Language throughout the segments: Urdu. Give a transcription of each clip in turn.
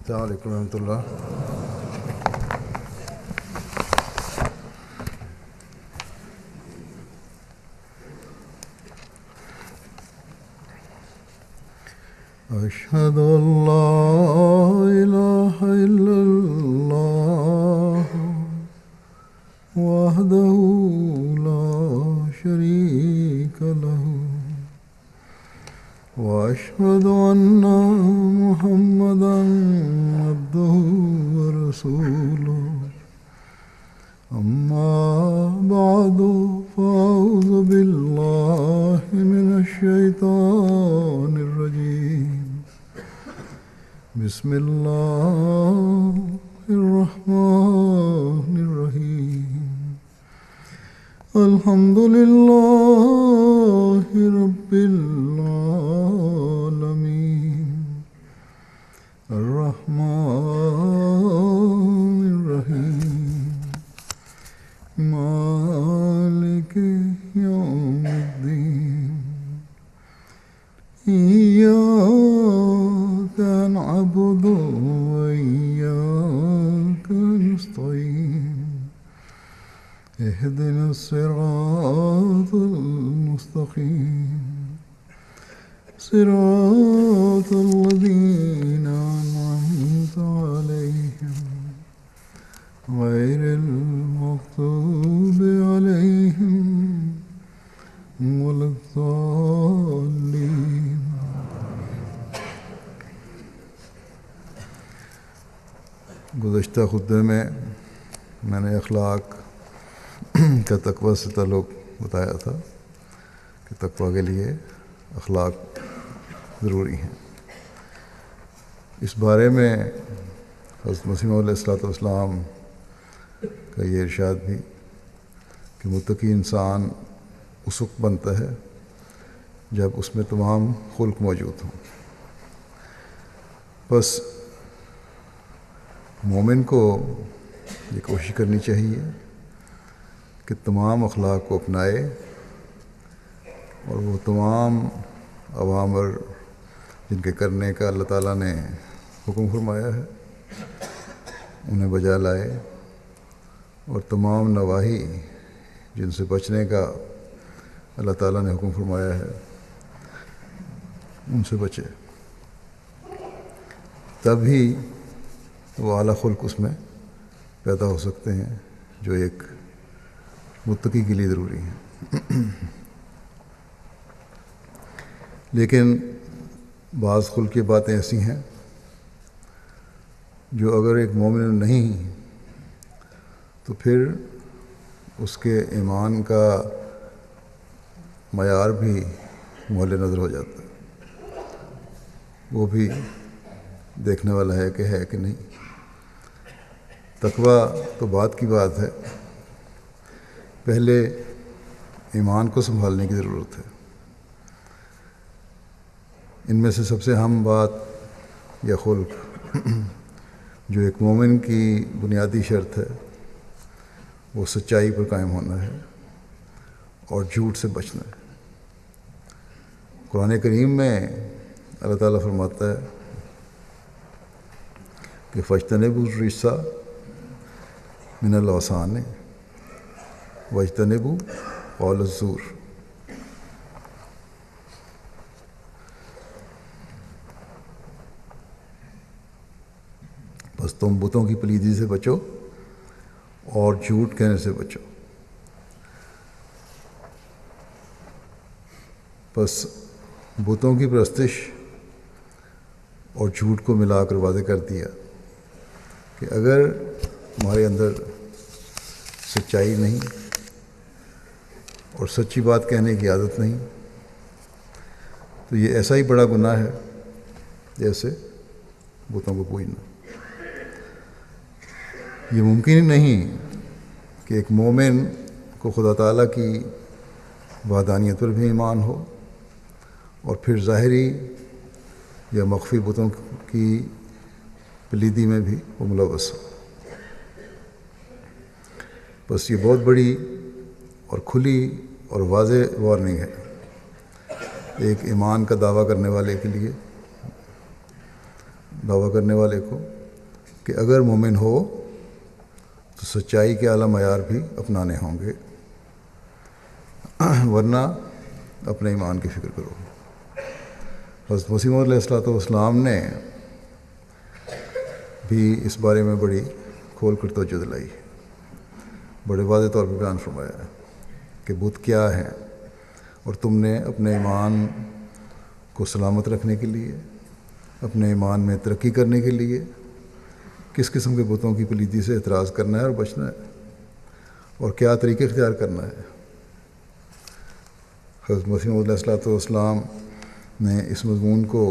السلام علیکم ورحمۃ اللہ. أشهد أن لا إله إلا الله وحده لا شريك له وأشهد أن محمدا عبده ورسوله أما بعد فأعوذ بالله من الشيطان الرجيم بسم الله الرحمن الرحيم الحمد لله رب العالمين الرحمن الرحيم مالك يوم الدين إياك نعبد وإياك نستعين اهدنا الصراط المستقيم صراط الذين أنعمت عليهم غير المغضوب عليهم ولا الضالين. گزشتہ خطبے میں نے اخلاق کا تقوی سے تعلق بتایا تھا کہ تقوی کے لیے اخلاق ضروری ہیں. اس بارے میں حضرت مسیح موعود علیہ السلام کا یہ ارشاد بھی کہ متقی انسان اس وقت بنتا ہے جب اس میں تمام خلق موجود ہوں. بس مومن کو یہ کوشش کرنی چاہیے کہ تمام اخلاق کو اپنائے اور وہ تمام اوامر جن کے کرنے کا اللہ تعالیٰ نے حکم فرمایا ہے انہیں بجا لائے اور تمام نواہی جن سے بچنے کا اللہ تعالیٰ نے حکم فرمایا ہے ان سے بچے. تب ہی وہ اعلیٰ خلق اس میں پیدا ہو سکتے ہیں جو ایک متقی کے لیے ضروری ہیں. لیکن بعض خلقی باتیں ایسی ہیں جو اگر ایک مومن نہیں تو پھر اس کے ایمان کا معیار بھی مول نظر ہو جاتا ہے. وہ بھی دیکھنے والا ہے کہ نہیں. تقوی تو بات کی بات ہے، پہلے ایمان کو سنبھالنے کی ضرورت ہے. ان میں سے سب سے اہم بات یا خلق جو ایک مومن کی بنیادی شرط ہے وہ سچائی پر قائم ہونا ہے اور جھوٹ سے بچنا ہے. قرآن کریم میں اللہ تعالیٰ فرماتا ہے کہ فاجتنبوا الرجس من الاوثان واجتنبوا قول الزور. بس تم بتوں کی پلیدی سے بچو اور جھوٹ کہنے سے بچو. بس بتوں کی پرستش اور جھوٹ کو ملا کر واضح کر دیا کہ اگر ہمارے اندر سچائی نہیں اور سچی بات کہنے کی عادت نہیں تو یہ ایسا ہی بڑا گناہ ہے جیسے بتوں کو پوجنا. یہ ممکن ہی نہیں کہ ایک مومن کو خدا تعالیٰ کی وحدانیت پر بھی ایمان ہو اور پھر ظاہری یا مخفی بتوں کی پلیدی میں بھی وہ ملوث ہو. بس یہ بہت بڑی اور کھلی اور واضح وارننگ ہے ایک ایمان کا دعویٰ کرنے والے کے لیے دعویٰ کرنے والے کو کہ اگر مومن ہو تو سچائی کے اعلیٰ معیار بھی اپنانے ہوں گے، ورنہ اپنے ایمان کی فکر کرو۔ حضرت مسیح موعود علیہ الصلوۃ والسلام نے بھی اس بارے میں بڑی کھول کر توجہ دلائی، بڑے واضح طور پہ بیان فرمایا ہے کہ بت کیا ہے، اور تم نے اپنے ایمان کو سلامت رکھنے کے لیے، اپنے ایمان میں ترقی کرنے کے لیے کس قسم کے بتوں کی پلیدی سے اعتراض کرنا ہے اور بچنا ہے، اور کیا طریقے اختیار کرنا ہے۔ حضرت مسیح موعود علیہ الصلوۃ والسلام نے اس مضمون کو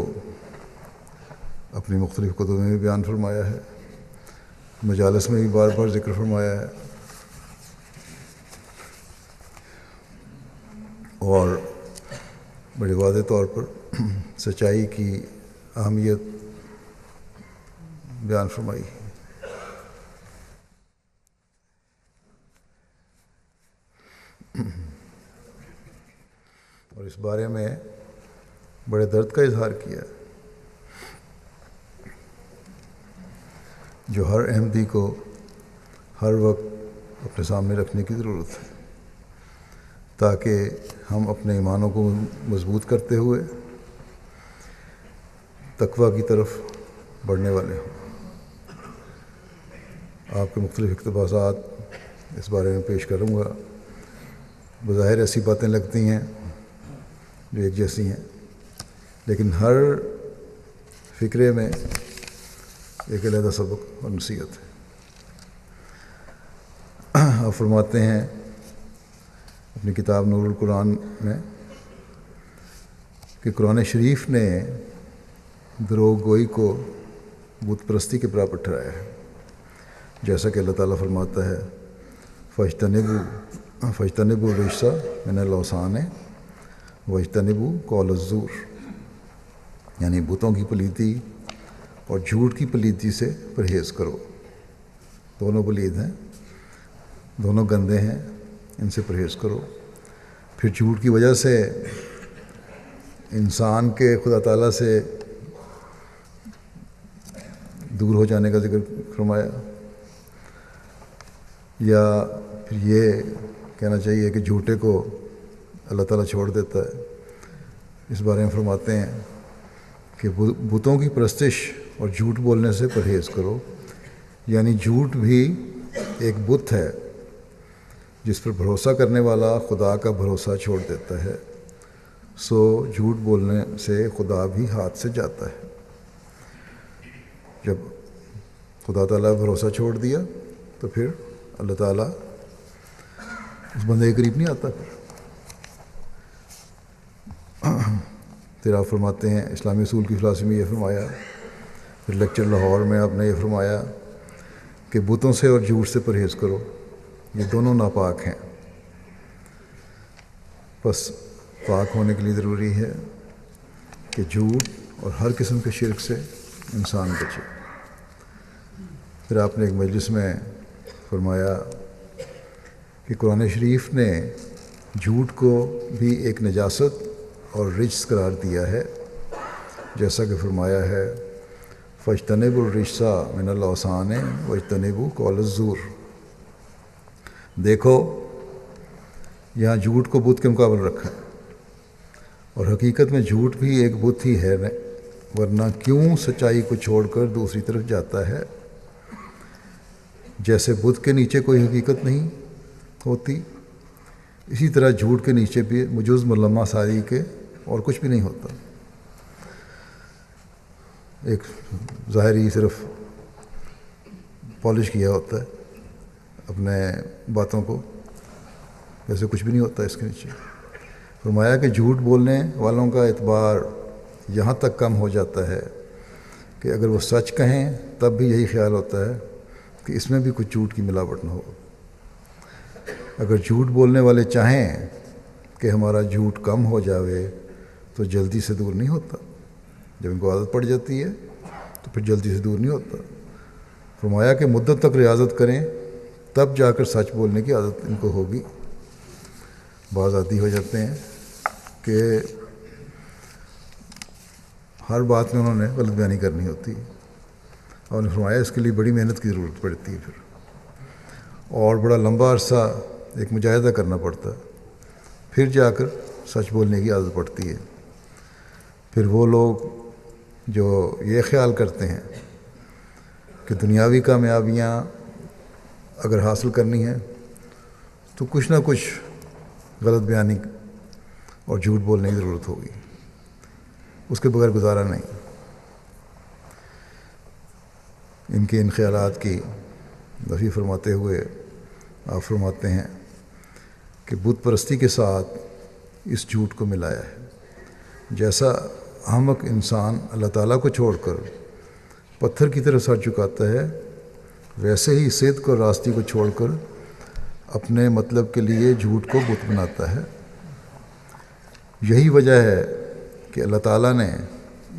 اپنی مختلف کتب میں بھی بیان فرمایا ہے، مجالس میں بھی بار بار ذکر فرمایا ہے، اور بڑے واضح طور پر سچائی کی اہمیت بیان فرمائی ہے۔ اور اس بارے میں بڑے درد کا اظہار کیا جو ہر احمدی کو ہر وقت اپنے سامنے رکھنے کی ضرورت ہے، تاکہ ہم اپنے ایمانوں کو مضبوط کرتے ہوئے تقویٰ کی طرف بڑھنے والے ہوں۔ آپ کے مختلف اقتباسات اس بارے میں پیش کروں گا۔ بظاہر ایسی باتیں لگتی ہیں جو ایک جیسی ہیں، لیکن ہر فکرے میں ایک علیحدہ سبق اور نصیحت ہے۔ آپ فرماتے ہیں اپنی کتاب نور القرآن میں کہ قرآن شریف نے دروغ گوئی کو بت پرستی کے برابر ٹھہرایا ہے، جیسا کہ اللہ تعالیٰ فرماتا ہے فَاجْتَنِبُوا الرِّجْسَ مِنَ الْأَوْثَانِ وَاجْتَنِبُوا قَوْلَ الزُّورِ، یعنی بتوں کی پلیتی اور جھوٹ کی پلیتی سے پرہیز کرو۔ دونوں پلید ہیں، دونوں گندے ہیں، ان سے پرہیز کرو۔ پھر جھوٹ کی وجہ سے انسان کے خدا تعالیٰ سے دور ہو جانے کا ذکر فرمایا، یا پھر یہ کہنا چاہیے کہ جھوٹے کو اللہ تعالیٰ چھوڑ دیتا ہے۔ اس بارے میں فرماتے ہیں کہ بتوں کی پرستش اور جھوٹ بولنے سے پرہیز کرو، یعنی جھوٹ بھی ایک بت ہے جس پر بھروسہ کرنے والا خدا کا بھروسہ چھوڑ دیتا ہے، سو جھوٹ بولنے سے خدا بھی ہاتھ سے جاتا ہے۔ جب خدا تعالیٰ بھروسہ چھوڑ دیا تو پھر اللہ تعالیٰ اس بندے کے قریب نہیں آتا۔ پھر آپ فرماتے ہیں اسلامی اصول کی فلاسفی میں یہ فرمایا، پھر لیکچر لاہور میں آپ نے یہ فرمایا کہ بتوں سے اور جھوٹ سے پرہیز کرو، یہ دونوں ناپاک ہیں، بس پاک ہونے کے لیے ضروری ہے کہ جھوٹ اور ہر قسم کے شرک سے انسان بچے۔ پھر آپ نے ایک مجلس میں فرمایا کہ قرآن شریف نے جھوٹ کو بھی ایک نجاست اور رجس قرار دیا ہے، جیسا کہ فرمایا ہے فَاجْتَنِبُوا الرِّجْسَ مِنَ الْأَوْثَانِ وَاجْتَنِبُوا قَوْلَ الزُّورِ۔ دیکھو یہاں جھوٹ کو بت کے مقابل رکھا ہے، اور حقیقت میں جھوٹ بھی ایک بت ہی ہے، ورنہ کیوں سچائی کو چھوڑ کر دوسری طرف جاتا ہے؟ جیسے بت کے نیچے کوئی حقیقت نہیں ہوتی، اسی طرح جھوٹ کے نیچے بھی مجوز ملمہ ساری کے اور کچھ بھی نہیں ہوتا۔ ایک ظاہری صرف پالش کیا ہوتا ہے اپنے باتوں کو، ویسے کچھ بھی نہیں ہوتا اس کے نیچے۔ فرمایا کہ جھوٹ بولنے والوں کا اعتبار یہاں تک کم ہو جاتا ہے کہ اگر وہ سچ کہیں تب بھی یہی خیال ہوتا ہے کہ اس میں بھی کچھ جھوٹ کی ملاوٹ نہ ہو۔ اگر جھوٹ بولنے والے چاہیں کہ ہمارا جھوٹ کم ہو جاوے تو جلدی سے دور نہیں ہوتا، جب ان کو عادت پڑ جاتی ہے تو پھر جلدی سے دور نہیں ہوتا۔ فرمایا کہ مدت تک ریاضت کریں تب جا کر سچ بولنے کی عادت ان کو ہوگی۔ بعض عادی ہو جاتے ہیں کہ ہر بات میں انہوں نے غلط بیانی کرنی ہوتی ہے، اور نے فرمایا اس کے لیے بڑی محنت کی ضرورت پڑتی ہے پھر، اور بڑا لمبا عرصہ ایک مجاہدہ کرنا پڑتا ہے، پھر جا کر سچ بولنے کی عادت پڑتی ہے۔ پھر وہ لوگ جو یہ خیال کرتے ہیں کہ دنیاوی کامیابیاں اگر حاصل کرنی ہے تو کچھ نہ کچھ غلط بیانی اور جھوٹ بولنے کی ضرورت ہوگی، اس کے بغیر گزارا نہیں۔ ان کے ان خیالات کی نفی فرماتے ہوئے آپ فرماتے ہیں کہ بت پرستی کے ساتھ اس جھوٹ کو ملایا ہے۔ جیسا احمق انسان اللہ تعالیٰ کو چھوڑ کر پتھر کی طرف سر جھکاتا ہے، ویسے ہی صدق اور راستی کو چھوڑ کر اپنے مطلب کے لیے جھوٹ کو بت بناتا ہے۔ یہی وجہ ہے کہ اللہ تعالیٰ نے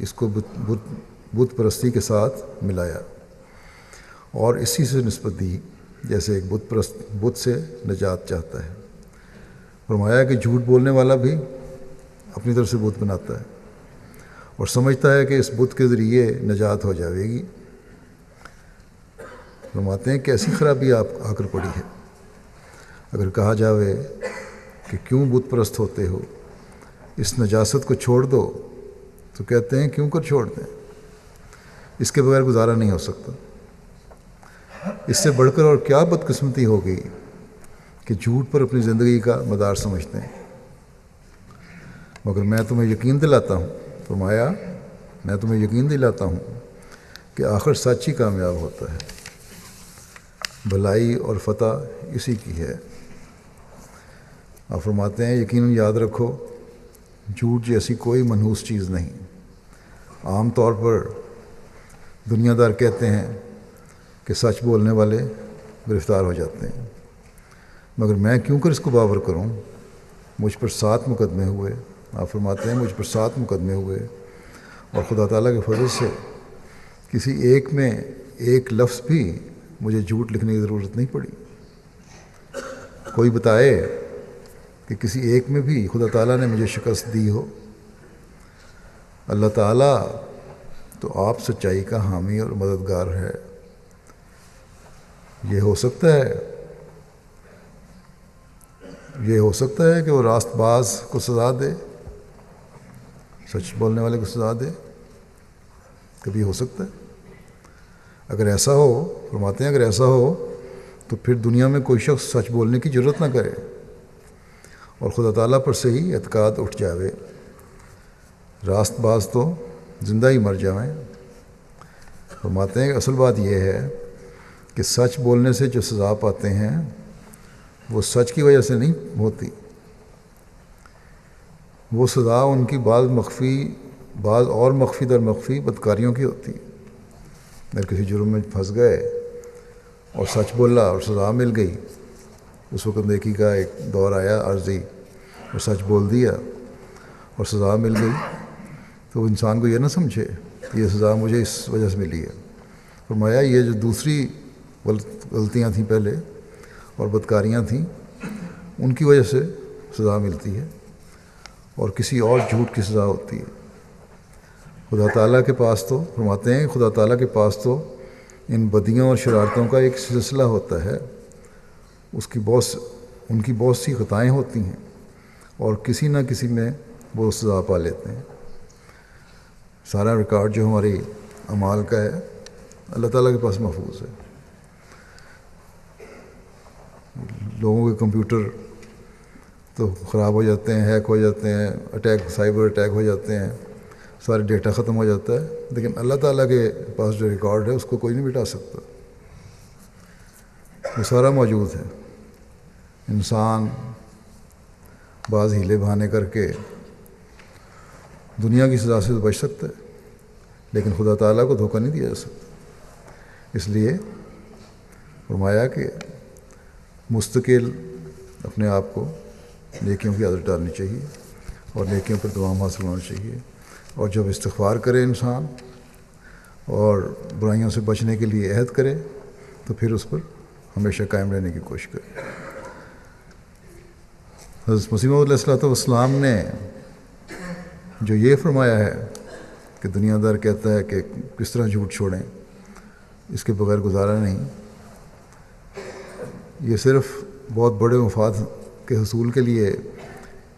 اس کو بت پرستی کے ساتھ ملایا اور اسی سے نسبت دی جیسے ایک بت سے نجات چاہتا ہے۔ فرمایا کہ جھوٹ بولنے والا بھی اپنی طرف سے بت بناتا ہے اور سمجھتا ہے کہ اس بت کے ذریعے نجات ہو جائے گی۔ فرماتے ہیں کہ ایسی خرابی آپ آ کر پڑی ہے، اگر کہا جاوے کہ کیوں بت پرست ہوتے ہو، اس نجاست کو چھوڑ دو، تو کہتے ہیں کیوں کر چھوڑ دیں، اس کے بغیر گزارا نہیں ہو سکتا۔ اس سے بڑھ کر اور کیا بدقسمتی ہو گئی کہ جھوٹ پر اپنی زندگی کا مدار سمجھتے ہیں۔ مگر میں تمہیں یقین دلاتا ہوں، فرمایا میں تمہیں یقین دلاتا ہوں کہ آخر سچ ہی کامیاب ہوتا ہے، بھلائی اور فتح اسی کی ہے۔ آپ فرماتے ہیں یقیناً یاد رکھو جھوٹ جیسی کوئی منحوس چیز نہیں۔ عام طور پر دنیا دار کہتے ہیں کہ سچ بولنے والے گرفتار ہو جاتے ہیں، مگر میں کیوں کر اس کو باور کروں؟ مجھ پر 7 مقدمے ہوئے، آپ فرماتے ہیں مجھ پر 7 مقدمے ہوئے، اور خدا تعالیٰ کے فضل سے کسی ایک میں ایک لفظ بھی مجھے جھوٹ لکھنے کی ضرورت نہیں پڑی۔ کوئی بتائے کہ کسی ایک میں بھی خدا تعالیٰ نے مجھے شکست دی ہو؟ اللہ تعالیٰ تو آپ سچائی کا حامی اور مددگار ہے۔ یہ ہو سکتا ہے کہ وہ راست باز کو سزا دے، سچ بولنے والے کو سزا دے، کبھی ہو سکتا ہے؟ اگر ایسا ہو، فرماتے ہیں اگر ایسا ہو تو پھر دنیا میں کوئی شخص سچ بولنے کی ضرورت نہ کرے اور خدا تعالیٰ پر سے ہی اعتقاد اٹھ جاوے، راست باز تو زندہ ہی مر جائیں۔ فرماتے ہیں کہ اصل بات یہ ہے کہ سچ بولنے سے جو سزا پاتے ہیں وہ سچ کی وجہ سے نہیں ہوتی، وہ سزا ان کی بعض اور مخفی در مخفی بدکاریوں کی ہوتی ہے۔ اگر کسی جرم میں پھنس گئے اور سچ بولا اور سزا مل گئی، اس وقت نیکی کا ایک دور آیا عارضی اور سچ بول دیا اور سزا مل گئی، تو انسان کو یہ نہ سمجھے کہ یہ سزا مجھے اس وجہ سے ملی ہے۔ فرمایا یہ جو دوسری غلطیاں تھیں پہلے اور بدکاریاں تھیں، ان کی وجہ سے سزا ملتی ہے اور کسی اور جھوٹ کی سزا ہوتی ہے۔ خدا تعالیٰ کے پاس تو فرماتے ہیں خدا تعالیٰ کے پاس تو ان بدیوں اور شرارتوں کا ایک سلسلہ ہوتا ہے، ان کی بہت سی خطائیں ہوتی ہیں اور کسی نہ کسی میں وہ سزا پا لیتے ہیں۔ سارا ریکارڈ جو ہماری اعمال کا ہے اللہ تعالیٰ کے پاس محفوظ ہے۔ لوگوں کے کمپیوٹر تو خراب ہو جاتے ہیں، ہیک ہو جاتے ہیں، سائبر اٹیک ہو جاتے ہیں، سارے ڈیٹا ختم ہو جاتا ہے، لیکن اللہ تعالیٰ کے پاس جو ریکارڈ ہے اس کو کوئی نہیں مٹا سکتا، وہ سارا موجود ہے۔ انسان بعض ہیلے بہانے کر کے دنیا کی سزا سے بچ سکتا ہے، لیکن خدا تعالیٰ کو دھوکہ نہیں دیا جا سکتا۔ اس لیے فرمایا کہ مستقل اپنے آپ کو نیکیوں کی عادت ڈالنی چاہیے اور نیکیوں پر دوام حاصل ہونا چاہیے، اور جب استغفار کرے انسان اور برائیوں سے بچنے کے لیے عہد کرے تو پھر اس پر ہمیشہ قائم رہنے کی کوشش کرے۔ حضرت مسیح موعود علیہ الصلوۃ والسلام نے جو یہ فرمایا ہے کہ دنیا دار کہتا ہے کہ کس طرح جھوٹ چھوڑیں، اس کے بغیر گزارا نہیں. یہ صرف بہت بڑے مفاد کے حصول کے لیے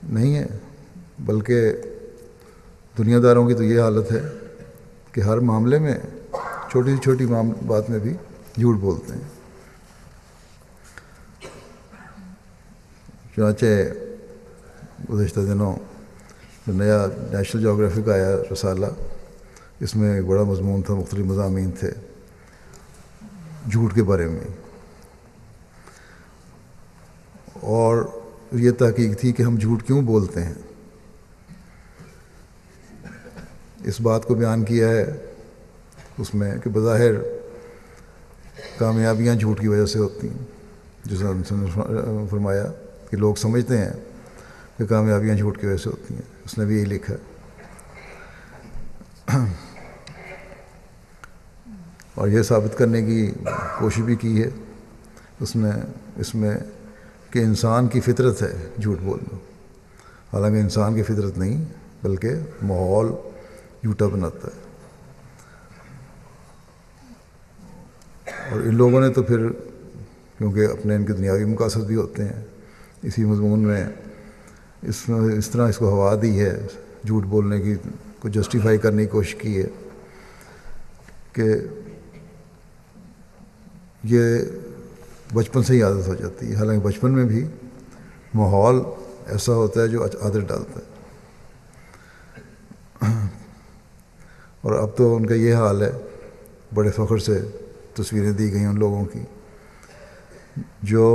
نہیں ہے، بلکہ دنیا داروں کی تو یہ حالت ہے کہ ہر معاملے میں چھوٹی سے چھوٹی بات میں بھی جھوٹ بولتے ہیں. چنانچہ گزشتہ دنوں جو نیا نیشنل جغرافی کا آیا رسالہ، اس میں ایک بڑا مضمون تھا، مختلف مضامین تھے جھوٹ کے بارے میں، اور یہ تحقیق تھی کہ ہم جھوٹ کیوں بولتے ہیں. اس بات کو بیان کیا ہے اس میں کہ بظاہر کامیابیاں جھوٹ کی وجہ سے ہوتی ہیں، جس نے فرمایا کہ لوگ سمجھتے ہیں کہ کامیابیاں جھوٹ کی وجہ سے ہوتی ہیں. اس نے بھی یہی لکھا. اور یہ ثابت کرنے کی کوشش بھی کی ہے اس میں کہ انسان کی فطرت ہے جھوٹ بولنا، حالانکہ انسان کی فطرت نہیں بلکہ ماحول جھوٹا بناتا ہے. اور ان لوگوں نے تو پھر کیونکہ اپنے ان کے دنیاوی مقاصد بھی ہوتے ہیں، اسی مضمون میں اس طرح اس کو ہوا دی ہے، جھوٹ بولنے کی کو جسٹیفائی کرنے کی کوشش کی ہے کہ یہ بچپن سے ہی عادت ہو جاتی ہے. حالانکہ بچپن میں بھی ماحول ایسا ہوتا ہے جو عادت ڈالتا ہے. اور اب تو ان کا یہ حال ہے، بڑے فخر سے تصویریں دی گئی ان لوگوں کی جو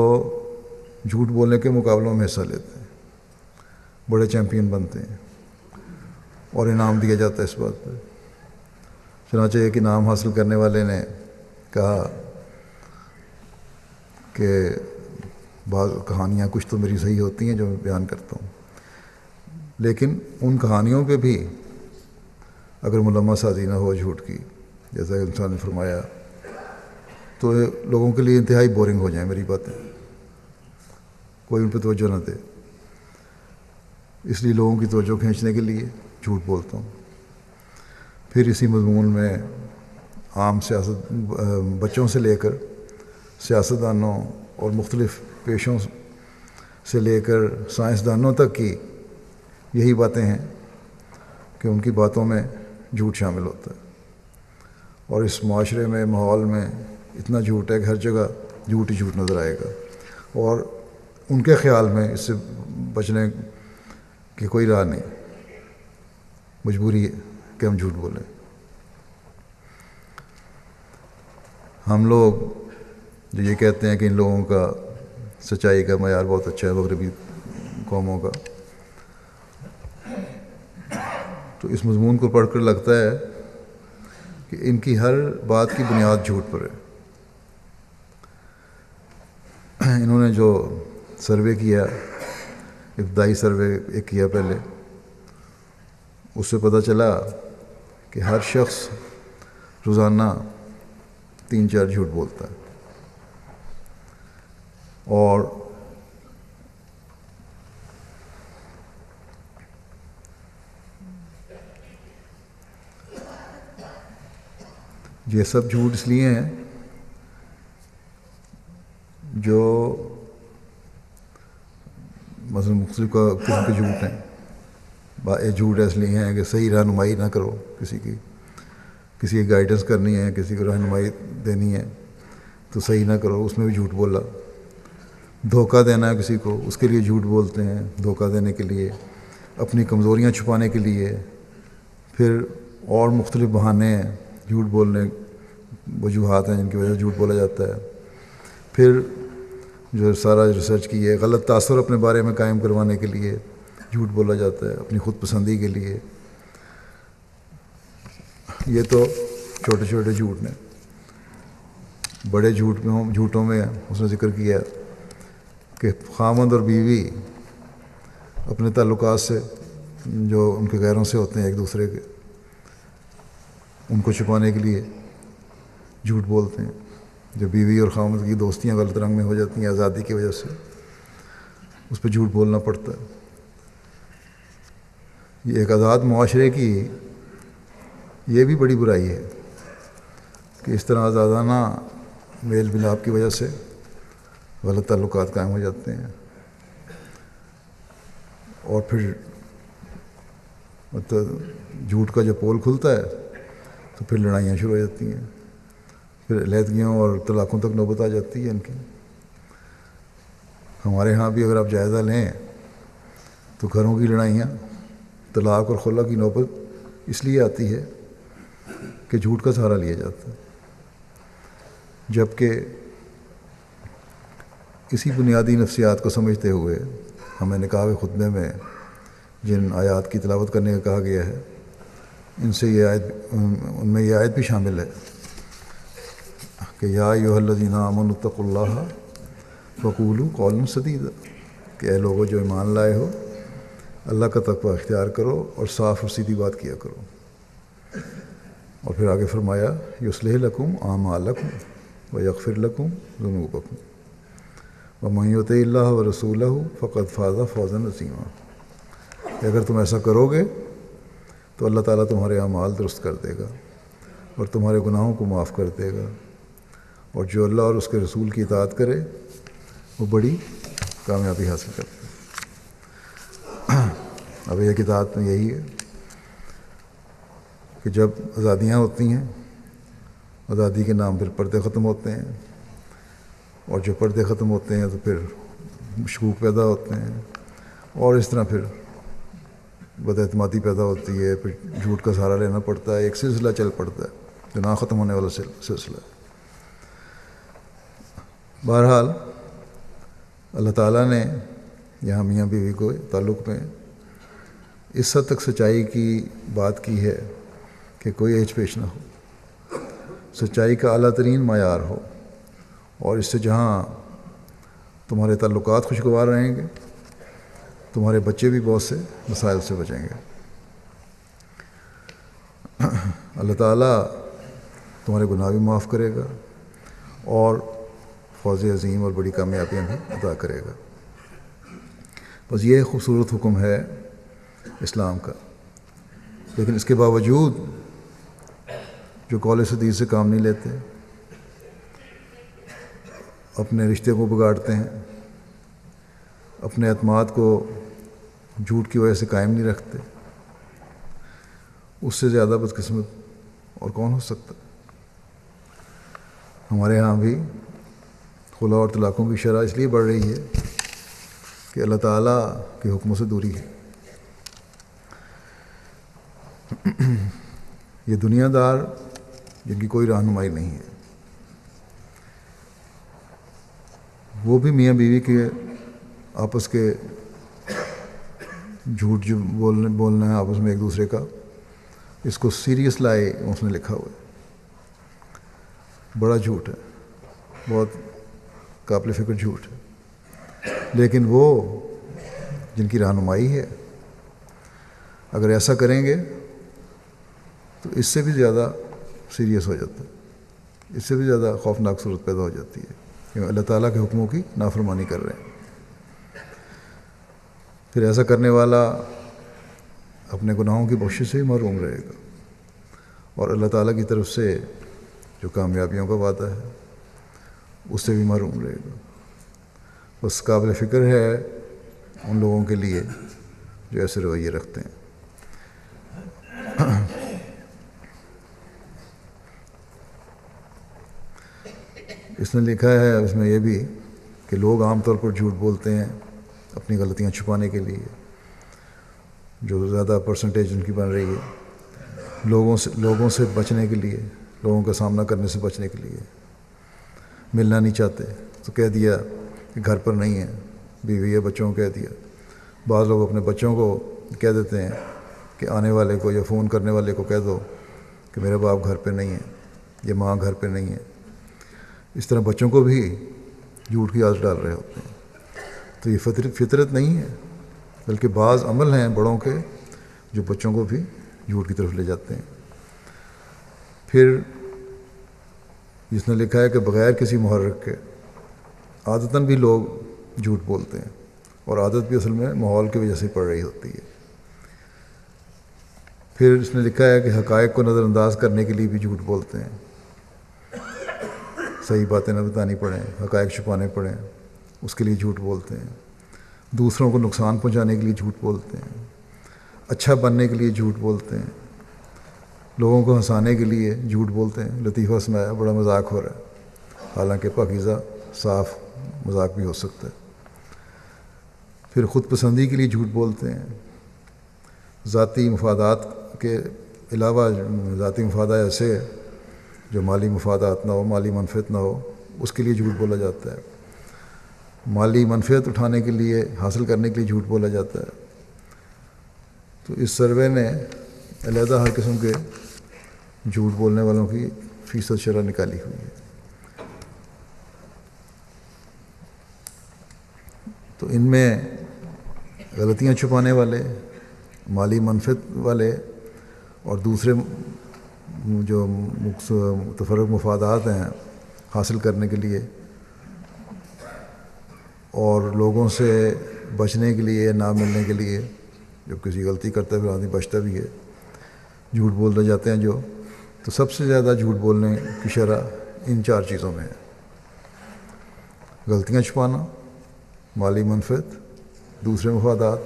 جھوٹ بولنے کے مقابلوں میں حصہ لیتے ہیں، بڑے چیمپئن بنتے ہیں اور انعام دیا جاتا ہے اس بات پر. چنانچہ ایک انعام حاصل کرنے والے نے کہا کہ بعض کہانیاں کچھ تو میری صحیح ہوتی ہیں جو میں بیان کرتا ہوں، لیکن ان کہانیوں پہ بھی اگر ملمہ سازی نہ ہو جھوٹ کی، جیسا کہ انسان نے فرمایا، تو لوگوں کے لیے انتہائی بورنگ ہو جائیں میری باتیں، کوئی ان پہ توجہ نہ دے. اس لیے لوگوں کی توجہ کھینچنے کے لیے جھوٹ بولتا ہوں. پھر اسی مضمون میں عام سیاست بچوں سے لے کر سیاستدانوں اور مختلف پیشوں سے لے کر سائنسدانوں تک کی یہی باتیں ہیں کہ ان کی باتوں میں جھوٹ شامل ہوتا ہے. اور اس معاشرے میں، ماحول میں اتنا جھوٹ ہے کہ ہر جگہ جھوٹ ہی جھوٹ نظر آئے گا، اور ان کے خیال میں اس سے بچنے کی کوئی راہ نہیں، مجبوری ہے کہ ہم جھوٹ بولیں. ہم لوگ جو یہ کہتے ہیں کہ ان لوگوں کا سچائی کا معیار بہت اچھا ہے مغربی قوموں کا، تو اس مضمون کو پڑھ کر لگتا ہے کہ ان کی ہر بات کی بنیاد جھوٹ پر ہے. انہوں نے جو سروے کیا، ابتدائی سروے ایک کیا پہلے، اس سے پتہ چلا کہ ہر شخص روزانہ 3-4 جھوٹ بولتا ہے. اور یہ سب جھوٹ اس لیے ہیں جو مثلا مختلف قسم کے جھوٹ ہیں. جھوٹ اس لیے ہیں کہ صحیح رہنمائی نہ کرو، کسی کی گائیڈنس کرنی ہے، کسی کو رہنمائی دینی ہے تو صحیح نہ کرو، اس میں بھی جھوٹ بولا. دھوکہ دینا ہے کسی کو، اس کے لیے جھوٹ بولتے ہیں، دھوکہ دینے کے لیے، اپنی کمزوریاں چھپانے کے لیے. پھر اور مختلف بہانے ہیں جھوٹ بولنے، وجوہات ہیں جن کی وجہ سے جھوٹ بولا جاتا ہے. پھر جو سارا ریسرچ کی ہے، غلط تاثر اپنے بارے میں قائم کروانے کے لیے جھوٹ بولا جاتا ہے، اپنی خود پسندی کے لیے. یہ تو چھوٹے چھوٹے جھوٹ ہیں. بڑے جھوٹوں میں اس نے ذکر کیا کہ خاوند اور بیوی اپنے تعلقات سے جو ان کے غیروں سے ہوتے ہیں ایک دوسرے کے، ان کو چھپانے کے لیے جھوٹ بولتے ہیں. جو بیوی اور خاوند کی دوستیاں غلط رنگ میں ہو جاتی ہیں آزادی کی وجہ سے، اس پہ جھوٹ بولنا پڑتا ہے. یہ ایک آزاد معاشرے کی یہ بھی بڑی برائی ہے کہ اس طرح آزادانہ میل ملاپ کی وجہ سے غلط تعلقات قائم ہو جاتے ہیں، اور پھر مطلب جھوٹ کا جب پول کھلتا ہے تو پھر لڑائیاں شروع ہو جاتی ہیں، پھر علیحدگیوں اور طلاقوں تک نوبت آ جاتی ہے ان کی۔ ہمارے ہاں بھی اگر آپ جائزہ لیں تو گھروں کی لڑائیاں، طلاق اور خلا کی نوبت اس لیے آتی ہے کہ جھوٹ کا سہارا لیا جاتا ہے، جبکہ اسی بنیادی نفسیات کو سمجھتے ہوئے ہمیں نکاح کے خطبے میں جن آیات کی تلاوت کرنے کا کہا گیا ہے، ان میں یہ آیت بھی شامل ہے کہ یا ایھا الذین آمنوا اتقوا اللہ وقولوا قولا سدیدا، کہ اے لوگو جو ایمان لائے ہو، اللہ کا تقوی اختیار کرو اور صاف اور سیدھی بات کیا کرو۔ اور پھر آگے فرمایا یصلح لکم اعمالکم ویغفر لکم ذنوبکم ومن یطع اللہ ورسولہ فقد فاز فوزا عظیما، کہ اگر تم ایسا کرو گے تو اللہ تعالیٰ تمہارے اعمال درست کر دے گا اور تمہارے گناہوں کو معاف کر دے گا، اور جو اللہ اور اس کے رسول کی اطاعت کرے وہ بڑی کامیابی حاصل کرتا ہے۔ اب ایک اطاعت میں یہی ہے کہ جب آزادیاں ہوتی ہیں، آزادی کے نام پھر پردے ختم ہوتے ہیں، اور جب پردے ختم ہوتے ہیں تو پھر شکوک پیدا ہوتے ہیں، اور اس طرح پھر بد اعتمادی پیدا ہوتی ہے، پھر جھوٹ کا سہارا لینا پڑتا ہے، ایک سلسلہ چل پڑتا ہے جو نہ ختم ہونے والا سلسلہ ہے۔ بہرحال اللہ تعالیٰ نے یہاں میاں بیوی کو تعلق میں اس حد تک سچائی کی بات کی ہے کہ کوئی ہچ پیش نہ ہو، سچائی کا اعلیٰ ترین معیار ہو، اور اس سے جہاں تمہارے تعلقات خوشگوار رہیں گے، تمہارے بچے بھی بہت سے مسائل سے بچیں گے۔ اللہ تعالیٰ تمہارے گناہ بھی معاف کرے گا اور فوز عظیم اور بڑی کامیابیاں بھی عطا کرے گا۔ بس یہ خوبصورت حکم ہے اسلام کا، لیکن اس کے باوجود جو قول سدید سے کام نہیں لیتے، اپنے رشتے کو بگاڑتے ہیں، اپنے اعتماد کو جھوٹ کی وجہ سے قائم نہیں رکھتے، اس سے زیادہ بدقسمت اور کون ہو سکتا؟ ہمارے ہاں بھی خلا اور طلاقوں کی شرح اس لیے بڑھ رہی ہے کہ اللہ تعالیٰ کے حکموں سے دوری ہے۔ یہ دنیا دار جن کی کوئی رہنمائی نہیں ہے، وہ بھی میاں بیوی کے آپس کے جھوٹ جو بولنا ہے آپس میں ایک دوسرے کا، اس کو سیریس لائے اس نے لکھا ہوا ہے، بڑا جھوٹ ہے، بہت قابل فکر جھوٹ ہے، لیکن وہ جن کی رہنمائی ہے اگر ایسا کریں گے تو اس سے بھی زیادہ سیریس ہو جاتا ہے، اس سے بھی زیادہ خوفناک صورت پیدا ہو جاتی ہے کہ اللہ تعالیٰ کے حکموں کی نافرمانی کر رہے ہیں۔ پھر ایسا کرنے والا اپنے گناہوں کی بخشش سے ہی محروم رہے گا، اور اللہ تعالیٰ کی طرف سے جو کامیابیوں کا وعدہ ہے اس سے بھی محروم رہے گا۔ بس قابل فکر ہے ان لوگوں کے لیے جو ایسے رویے رکھتے ہیں۔ اس نے لکھا ہے اس میں یہ بھی کہ لوگ عام طور پر جھوٹ بولتے ہیں اپنی غلطیاں چھپانے کے لیے، جو زیادہ پرسنٹیج ان کی بن رہی ہے، لوگوں سے بچنے کے لیے، لوگوں کا سامنا کرنے سے بچنے کے لیے، ملنا نہیں چاہتے تو کہہ دیا کہ گھر پر نہیں ہے، بیوی ہے، بچوں کو کہہ دیا۔ بعض لوگ اپنے بچوں کو کہہ دیتے ہیں کہ آنے والے کو یا فون کرنے والے کو کہہ دو کہ میرے باپ گھر پہ نہیں ہے یا ماں گھر پہ نہیں ہے۔ اس طرح بچوں کو بھی جھوٹ کی عادت ڈال رہے ہوتے ہیں۔ تو یہ فطرت نہیں ہے، بلکہ بعض عمل ہیں بڑوں کے جو بچوں کو بھی جھوٹ کی طرف لے جاتے ہیں۔ پھر جس نے لکھا ہے کہ بغیر کسی محرک کے عادتاً بھی لوگ جھوٹ بولتے ہیں، اور عادت بھی اصل میں ماحول کی وجہ سے پڑ رہی ہوتی ہے۔ پھر اس نے لکھا ہے کہ حقائق کو نظر انداز کرنے کے لیے بھی جھوٹ بولتے ہیں، صحیح باتیں نہ بتانی پڑیں، حقائق چھپانے پڑیں، اس کے لیے جھوٹ بولتے ہیں، دوسروں کو نقصان پہنچانے کے لیے جھوٹ بولتے ہیں، اچھا بننے کے لیے جھوٹ بولتے ہیں، لوگوں کو ہنسانے کے لیے جھوٹ بولتے ہیں۔ لطیفہ سنایا، بڑا مذاق ہو رہا ہے، حالانکہ پاکیزہ صاف مذاق بھی ہو سکتا ہے۔ پھر خود پسندی کے لیے جھوٹ بولتے ہیں، ذاتی مفادات کے علاوہ ذاتی مفادات ایسے جو مالی مفادات نہ ہو، مالی منفعت نہ ہو، اس کے لیے جھوٹ بولا جاتا ہے۔ مالی منفعت اٹھانے کے لیے، حاصل کرنے کے لیے جھوٹ بولا جاتا ہے۔ تو اس سروے نے علیحدہ ہر قسم کے جھوٹ بولنے والوں کی فیصد شرح نکالی ہوئی ہے۔ تو ان میں غلطیاں چھپانے والے، مالی منفعت والے اور دوسرے جو متفرق مفادات ہیں حاصل کرنے کے لیے، اور لوگوں سے بچنے کے لیے، نہ ملنے کے لیے، جب کسی غلطی کرتا ہے پھر آدمی بچتا بھی ہے، جھوٹ بولتے جاتے ہیں جو، تو سب سے زیادہ جھوٹ بولنے کی شرح ان 4 چیزوں میں ہے: غلطیاں چھپانا، مالی منفعت، دوسرے مفادات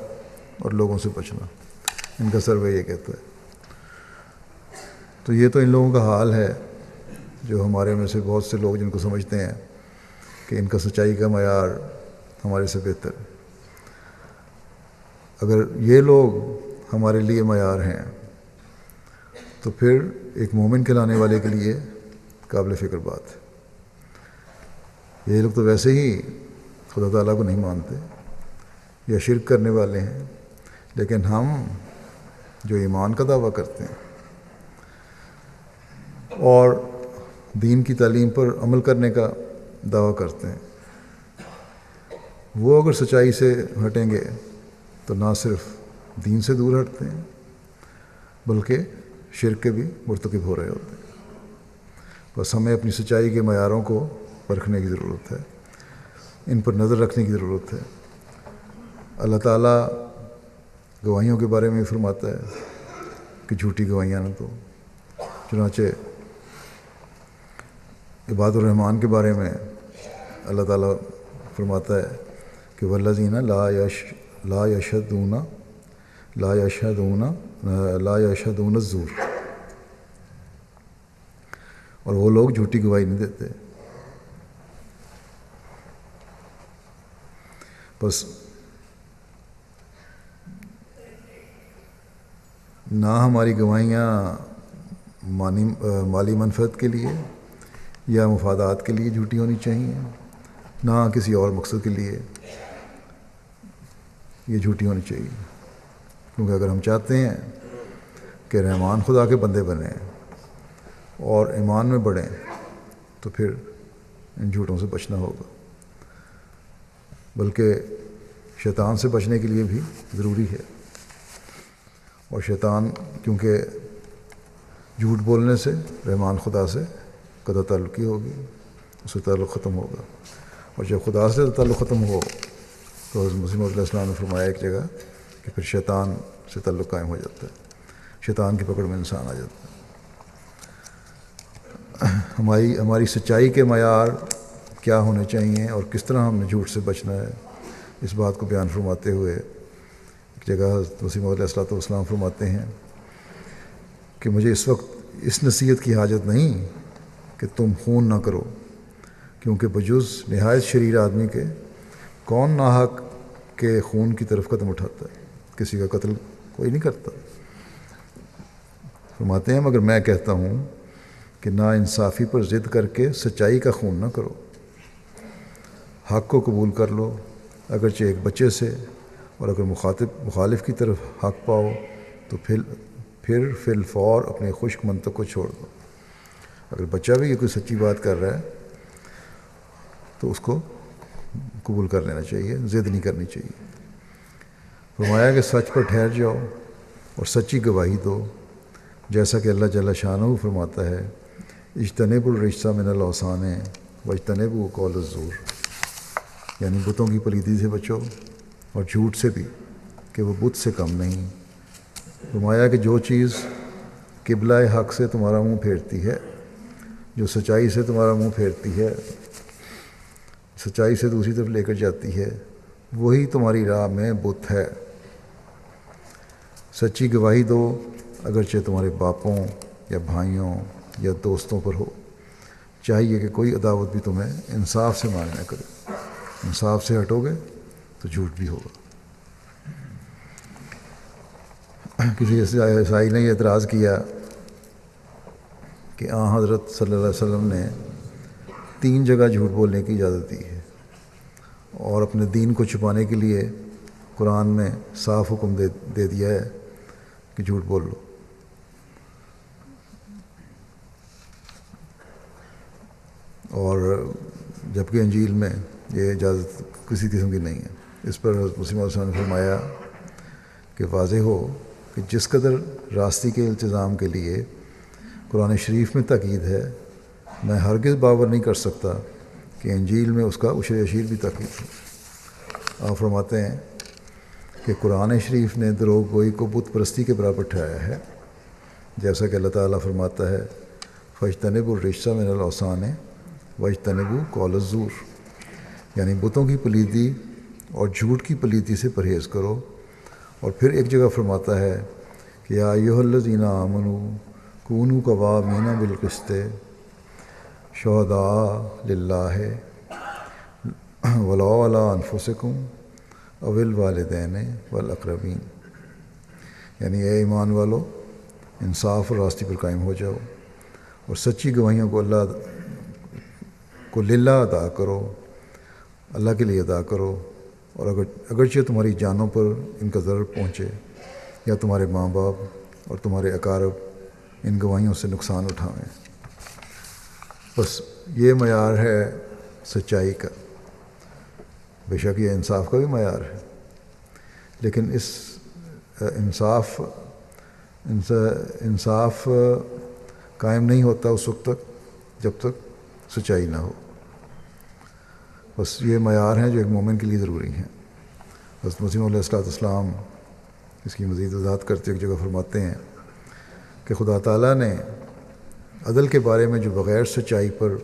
اور لوگوں سے بچنا۔ ان کا سروے یہ کہتا ہے۔ تو یہ تو ان لوگوں کا حال ہے جو ہمارے میں سے بہت سے لوگ جن کو سمجھتے ہیں کہ ان کا سچائی کا معیار ہمارے سے بہتر ہے۔ اگر یہ لوگ ہمارے لیے معیار ہیں تو پھر ایک مومن کہلانے والے کے لیے قابل فکر بات ہے۔ یہ لوگ تو ویسے ہی خدا تعالیٰ کو نہیں مانتے یا شرک کرنے والے ہیں، لیکن ہم جو ایمان کا دعویٰ کرتے ہیں اور دین کی تعلیم پر عمل کرنے کا دعویٰ کرتے ہیں، وہ اگر سچائی سے ہٹیں گے تو نہ صرف دین سے دور ہٹتے ہیں بلکہ شرک کے بھی مرتکب ہو رہے ہوتے ہیں۔ بس ہمیں اپنی سچائی کے معیاروں کو پرکھنے کی ضرورت ہے، ان پر نظر رکھنے کی ضرورت ہے۔ اللہ تعالیٰ گواہیوں کے بارے میں فرماتا ہے کہ جھوٹی گواہیاں نہ دو۔ چنانچہ عباد الرحمن کے بارے میں اللہ تعالیٰ فرماتا ہے کہ والذین لا یشہدون الزور، اور وہ لوگ جھوٹی گواہی نہیں دیتے۔ بس نہ ہماری گواہیاں مالی منفعت کے لیے یا مفادات کے لیے جھوٹی ہونی چاہیے، نہ کسی اور مقصد کے لیے یہ جھوٹی ہونی چاہیے، کیونکہ اگر ہم چاہتے ہیں کہ رحمان خدا کے بندے بنیں اور ایمان میں بڑھیں تو پھر ان جھوٹوں سے بچنا ہوگا، بلکہ شیطان سے بچنے کے لیے بھی ضروری ہے۔ اور شیطان کیونکہ جھوٹ بولنے سے رحمان خدا سے قطع تعلقی ہوگی، اس سے تعلق ختم ہوگا، اور جب خدا سے تعلق ختم ہو تو حضرت مسیح موعود علیہ السلام نے فرمایا ایک جگہ کہ پھر شیطان سے تعلق قائم ہو جاتا ہے، شیطان کی پکڑ میں انسان آ جاتا ہے۔ ہماری سچائی کے معیار کیا ہونے چاہیے اور کس طرح ہم نے جھوٹ سے بچنا ہے، اس بات کو بیان فرماتے ہوئے ایک جگہ حضرت مسیح موعود علیہ السلام فرماتے ہیں کہ مجھے اس وقت اس نصیحت کی حاجت نہیں کہ تم خون نہ کرو، کیونکہ بجز نہایت شریر آدمی کے کون ناحق کے خون کی طرف قدم اٹھاتا ہے، کسی کا قتل کوئی نہیں کرتا۔ فرماتے ہیں مگر میں کہتا ہوں کہ نا انصافی پر ضد کر کے سچائی کا خون نہ کرو، حق کو قبول کر لو اگرچہ ایک بچے سے، اور اگر مخالف کی طرف حق پاؤ تو پھر فی الفور اپنے خشک منطق کو چھوڑ دو۔ اگر بچہ بھی یہ کوئی سچی بات کر رہا ہے تو اس کو قبول کر لینا چاہیے، ضد نہیں کرنی چاہیے۔ فرمایا کہ سچ پر ٹھہر جاؤ اور سچی گواہی دو، جیسا کہ اللہ جل شانہ فرماتا ہے اجتنبوا الرجس من الاوثان واجتنبوا قول الزور، یعنی بتوں کی پلیدی سے بچو اور جھوٹ سے بھی کہ وہ بت سے کم نہیں۔ فرمایا کہ جو چیز قبلہ حق سے تمہارا منہ پھیرتی ہے جو سچائی سے تمہارا منہ پھیرتی ہے، سچائی سے دوسری طرف لے کر جاتی ہے، وہی تمہاری راہ میں بت ہے۔ سچی گواہی دو، اگرچہ تمہارے باپوں یا بھائیوں یا دوستوں پر ہو۔ چاہیے کہ کوئی عداوت بھی تمہیں انصاف سے ماننا کرے، انصاف سے ہٹو گے تو جھوٹ بھی ہوگا۔ کسی عیسائی نے یہ اعتراض کیا کہ حضرت صلی اللہ علیہ وسلم نے 3 جگہ جھوٹ بولنے کی اجازت دی ہے، اور اپنے دین کو چھپانے کے لیے قرآن میں صاف حکم دے دیا ہے کہ جھوٹ بول لو۔ اور جبکہ انجیل میں یہ اجازت کسی قسم کی نہیں ہے۔ اس پر حضرت مسیح موعود نے فرمایا کہ واضح ہو کہ جس قدر راستی کے التزام کے لیے قرآن شریف میں تاکید ہے، میں ہرگز باور نہیں کر سکتا کہ انجیل میں اس کا عشر اشیر بھی تاکید ہے۔ آپ فرماتے ہیں کہ قرآن شریف نے دروغ گوئی کو بت پرستی کے برابر ٹھہرایا ہے، جیسا کہ اللہ تعالیٰ فرماتا ہے فاجتنبوا الرجس من الاوثان واجتنبوا قول الزور، یعنی بتوں کی پلیتی اور جھوٹ کی پلیتی سے پرہیز کرو۔ اور پھر ایک جگہ فرماتا ہے کہ یا ایھا الذین آمنوا کونوا قوامین بالقسط شہداء للہ ولو علی انفسکم او الوالدین والاقربین، یعنی اے ایمان والو، انصاف اور راستی پر قائم ہو جاؤ اور سچی گواہیوں کو للہ ادا کرو، اللہ کے لیے ادا کرو، اور اگرچہ تمہاری جانوں پر ان کا ضرر پہنچے یا تمہارے ماں باپ اور تمہارے اقارب ان گواہیوں سے نقصان اٹھائیں۔ بس یہ معیار ہے سچائی کا۔ بے شک یہ انصاف کا بھی معیار ہے، لیکن اس انصاف قائم نہیں ہوتا اس وقت تک جب تک سچائی نہ ہو۔ بس یہ معیار ہیں جو ایک مومن کے لیے ضروری ہیں۔ حضرت مسیح علیہ السلام اس کی مزید وضاحت کرتے ایک جگہ فرماتے ہیں کہ خدا تعالیٰ نے عدل کے بارے میں جو بغیر سچائی پر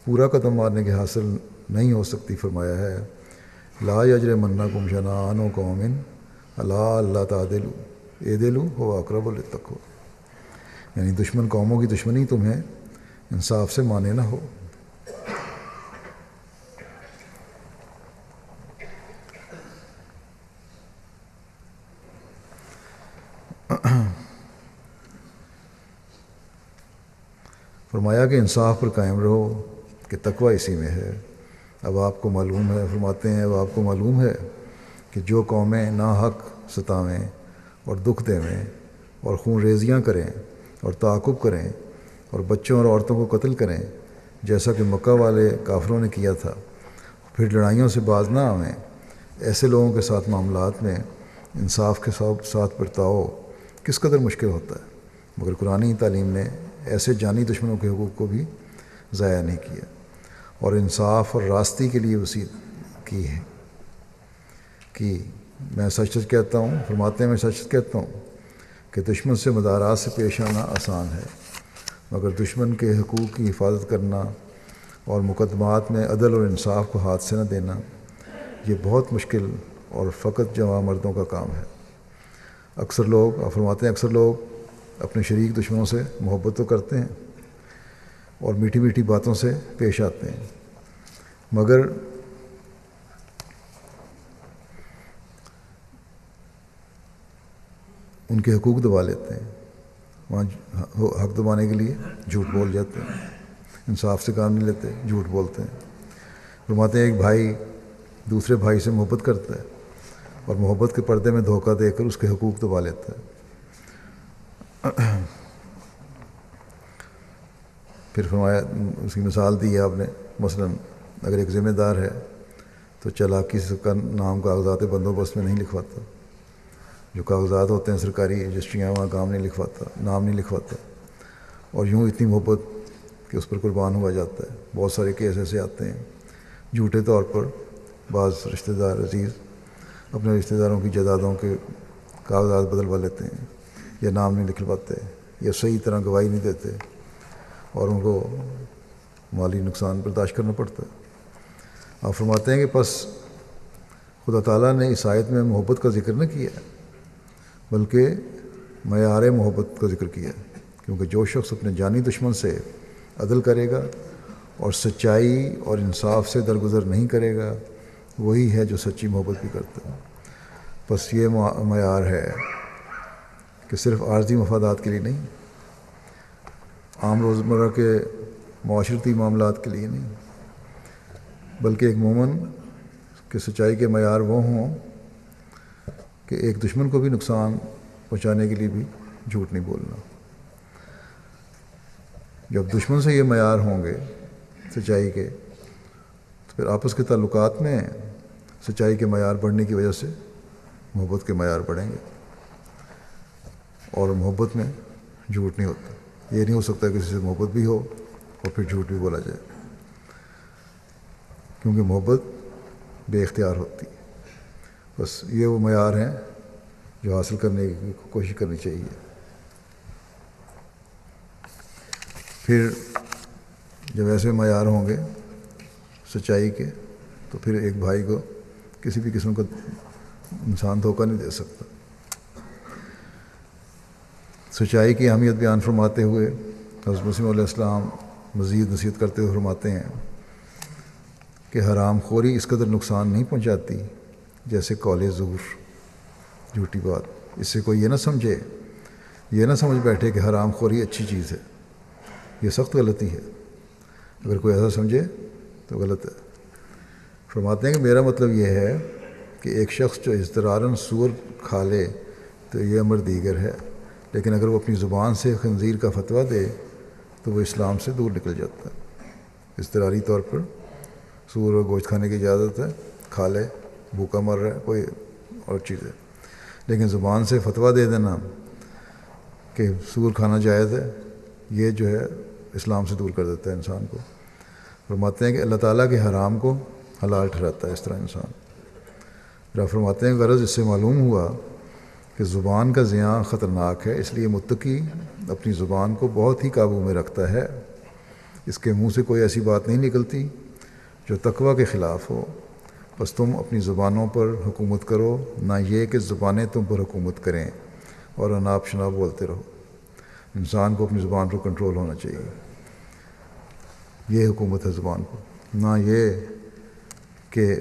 پورا قدم مارنے کے حاصل نہیں ہو سکتی فرمایا ہے لا یجرمنکم شنآن قوم علی الا تعدلوا اعدلوا ھو اقرب للتقویٰ، یعنی دشمن قوموں کی دشمنی تمہیں انصاف سے مانے نہ ہو۔ فرمایا کہ انصاف پر قائم رہو کہ تقویٰ اسی میں ہے۔ اب آپ کو معلوم ہے، فرماتے ہیں اب آپ کو معلوم ہے کہ جو قومیں ناحق ستاویں اور دکھ دیویں اور خون ریزیاں کریں اور تعاقب کریں اور بچوں اور عورتوں کو قتل کریں، جیسا کہ مکہ والے کافروں نے کیا تھا، پھر لڑائیوں سے باز نہ آویں، ایسے لوگوں کے ساتھ معاملات میں انصاف کے ساتھ برتاؤ کس قدر مشکل ہوتا ہے۔ مگر قرآنی تعلیم نے ایسے جانی دشمنوں کے حقوق کو بھی ضائع نہیں کیا اور انصاف اور راستی کے لیے وصیت کی ہے کہ میں سچ سچ کہتا ہوں، فرماتے ہیں میں سچ سچ کہتا ہوں کہ دشمن سے مدارات سے پیش آنا آسان ہے، مگر دشمن کے حقوق کی حفاظت کرنا اور مقدمات میں عدل اور انصاف کو ہاتھ سے نہ دینا یہ بہت مشکل اور فقط جوان مردوں کا کام ہے۔ اکثر لوگ فرماتے ہیں اکثر لوگ اپنے شریک دشمنوں سے محبت تو کرتے ہیں اور میٹھی میٹھی باتوں سے پیش آتے ہیں، مگر ان کے حقوق دبا لیتے ہیں، وہاں حق دبانے کے لیے جھوٹ بول جاتے ہیں، انصاف سے کام نہیں لیتے، جھوٹ بولتے ہیں۔ فرماتے ہیں ایک بھائی دوسرے بھائی سے محبت کرتا ہے اور محبت کے پردے میں دھوکہ دے کر اس کے حقوق دبا لیتا ہے۔ پھر فرمایا اس کی مثال دی ہے آپ نے، مثلا اگر ایک ذمہ دار ہے تو چالاکی سے کا نام کاغذات بندوبست میں نہیں لکھواتا، جو کاغذات ہوتے ہیں سرکاری رجسٹریاں وہاں کام نہیں لکھواتا، نام نہیں لکھواتا، اور یوں اتنی محبت کہ اس پر قربان ہوا جاتا ہے۔ بہت سارے کیس ایسے آتے ہیں جھوٹے طور پر بعض رشتہ دار عزیز اپنے رشتہ داروں کی جائیدادوں کے کاغذات بدلوا لیتے ہیں یا نام نہیں لکھواتے یا صحیح طرح گواہی نہیں دیتے، اور ان کو مالی نقصان برداشت کرنا پڑتا ہے۔ آپ فرماتے ہیں کہ پس خدا تعالیٰ نے اس آیت میں محبت کا ذکر نہ کیا بلکہ معیار محبت کا ذکر کیا، کیونکہ جو شخص اپنے جانی دشمن سے عدل کرے گا اور سچائی اور انصاف سے درگزر نہیں کرے گا وہی ہے جو سچی محبت بھی کرتا ہے۔ بس یہ معیار ہے کہ صرف عارضی مفادات کے لیے نہیں، عام روزمرہ کے معاشرتی معاملات کے لیے نہیں، بلکہ ایک مومن کہ سچائی کے معیار وہ ہوں کہ ایک دشمن کو بھی نقصان پہنچانے کے لیے بھی جھوٹ نہیں بولنا۔ جب دشمن سے یہ معیار ہوں گے سچائی کے تو پھر آپس کے تعلقات میں سچائی کے معیار بڑھنے کی وجہ سے محبت کے معیار بڑھیں گے، اور محبت میں جھوٹ نہیں ہوتا۔ یہ نہیں ہو سکتا کہ کسی سے محبت بھی ہو اور پھر جھوٹ بھی بولا جائے، کیونکہ محبت بے اختیار ہوتی ہے۔ بس یہ وہ معیار ہیں جو حاصل کرنے کی کوشش کرنی چاہیے۔ پھر جب ایسے معیار ہوں گے سچائی کے تو پھر ایک بھائی کو کسی بھی قسم کا انسان دھوکہ نہیں دے سکتا۔ سچائی کی اہمیت بیان فرماتے ہوئے حضرت مسیح علیہ السلام مزید نصیحت کرتے ہوئے فرماتے ہیں کہ حرام خوری اس قدر نقصان نہیں پہنچاتی جیسے قول زور، جھوٹی بات۔ اس سے کوئی یہ نہ سمجھ بیٹھے کہ حرام خوری اچھی چیز ہے، یہ سخت غلطی ہے۔ اگر کوئی ایسا سمجھے تو غلط ہے۔ فرماتے ہیں کہ میرا مطلب یہ ہے کہ ایک شخص جو اضطراراً سور کھا لے تو یہ امر دیگر ہے، لیکن اگر وہ اپنی زبان سے خنزیر کا فتویٰ دے تو وہ اسلام سے دور نکل جاتا ہے۔ اضطراری طور پر سور اور گوشت کھانے کی اجازت ہے، کھا لے، بھوکا مر رہا ہے، کوئی اور چیز ہے، لیکن زبان سے فتویٰ دے دینا کہ سور کھانا جائز ہے، یہ جو ہے اسلام سے دور کر دیتا ہے انسان کو۔ فرماتے ہیں کہ اللہ تعالیٰ کے حرام کو حلال ٹھہراتا ہے اس طرح انسان۔ پھر فرماتے ہیں غرض اس سے معلوم ہوا کہ زبان کا زیاں خطرناک ہے، اس لیے متقی اپنی زبان کو بہت ہی قابو میں رکھتا ہے، اس کے منہ سے کوئی ایسی بات نہیں نکلتی جو تقویٰ کے خلاف ہو۔ بس تم اپنی زبانوں پر حکومت کرو، نہ یہ کہ زبانیں تم پر حکومت کریں اور اناپ شناپ بولتے رہو۔ انسان کو اپنی زبان پر کنٹرول ہونا چاہیے، یہ حکومت ہے زبان پر، نہ یہ کہ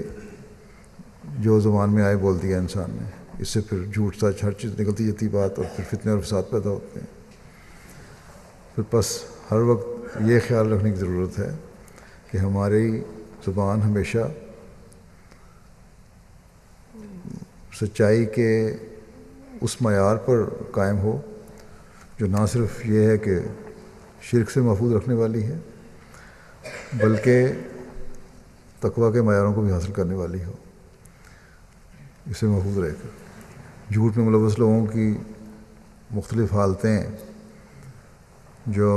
جو زبان میں آئے بول دیا انسان نے۔ اس سے پھر جھوٹ سچ ہر چیز نکلتی جاتی بات، اور پھر فتنے اور فساد پیدا ہوتے ہیں۔ پھر بس ہر وقت یہ خیال رکھنے کی ضرورت ہے کہ ہماری زبان ہمیشہ سچائی کے اس معیار پر قائم ہو جو نہ صرف یہ ہے کہ شرک سے محفوظ رکھنے والی ہے بلکہ تقویٰ کے معیاروں کو بھی حاصل کرنے والی ہو، اسے محفوظ رہے کر۔ جھوٹ میں ملوث لوگوں کی مختلف حالتیں جو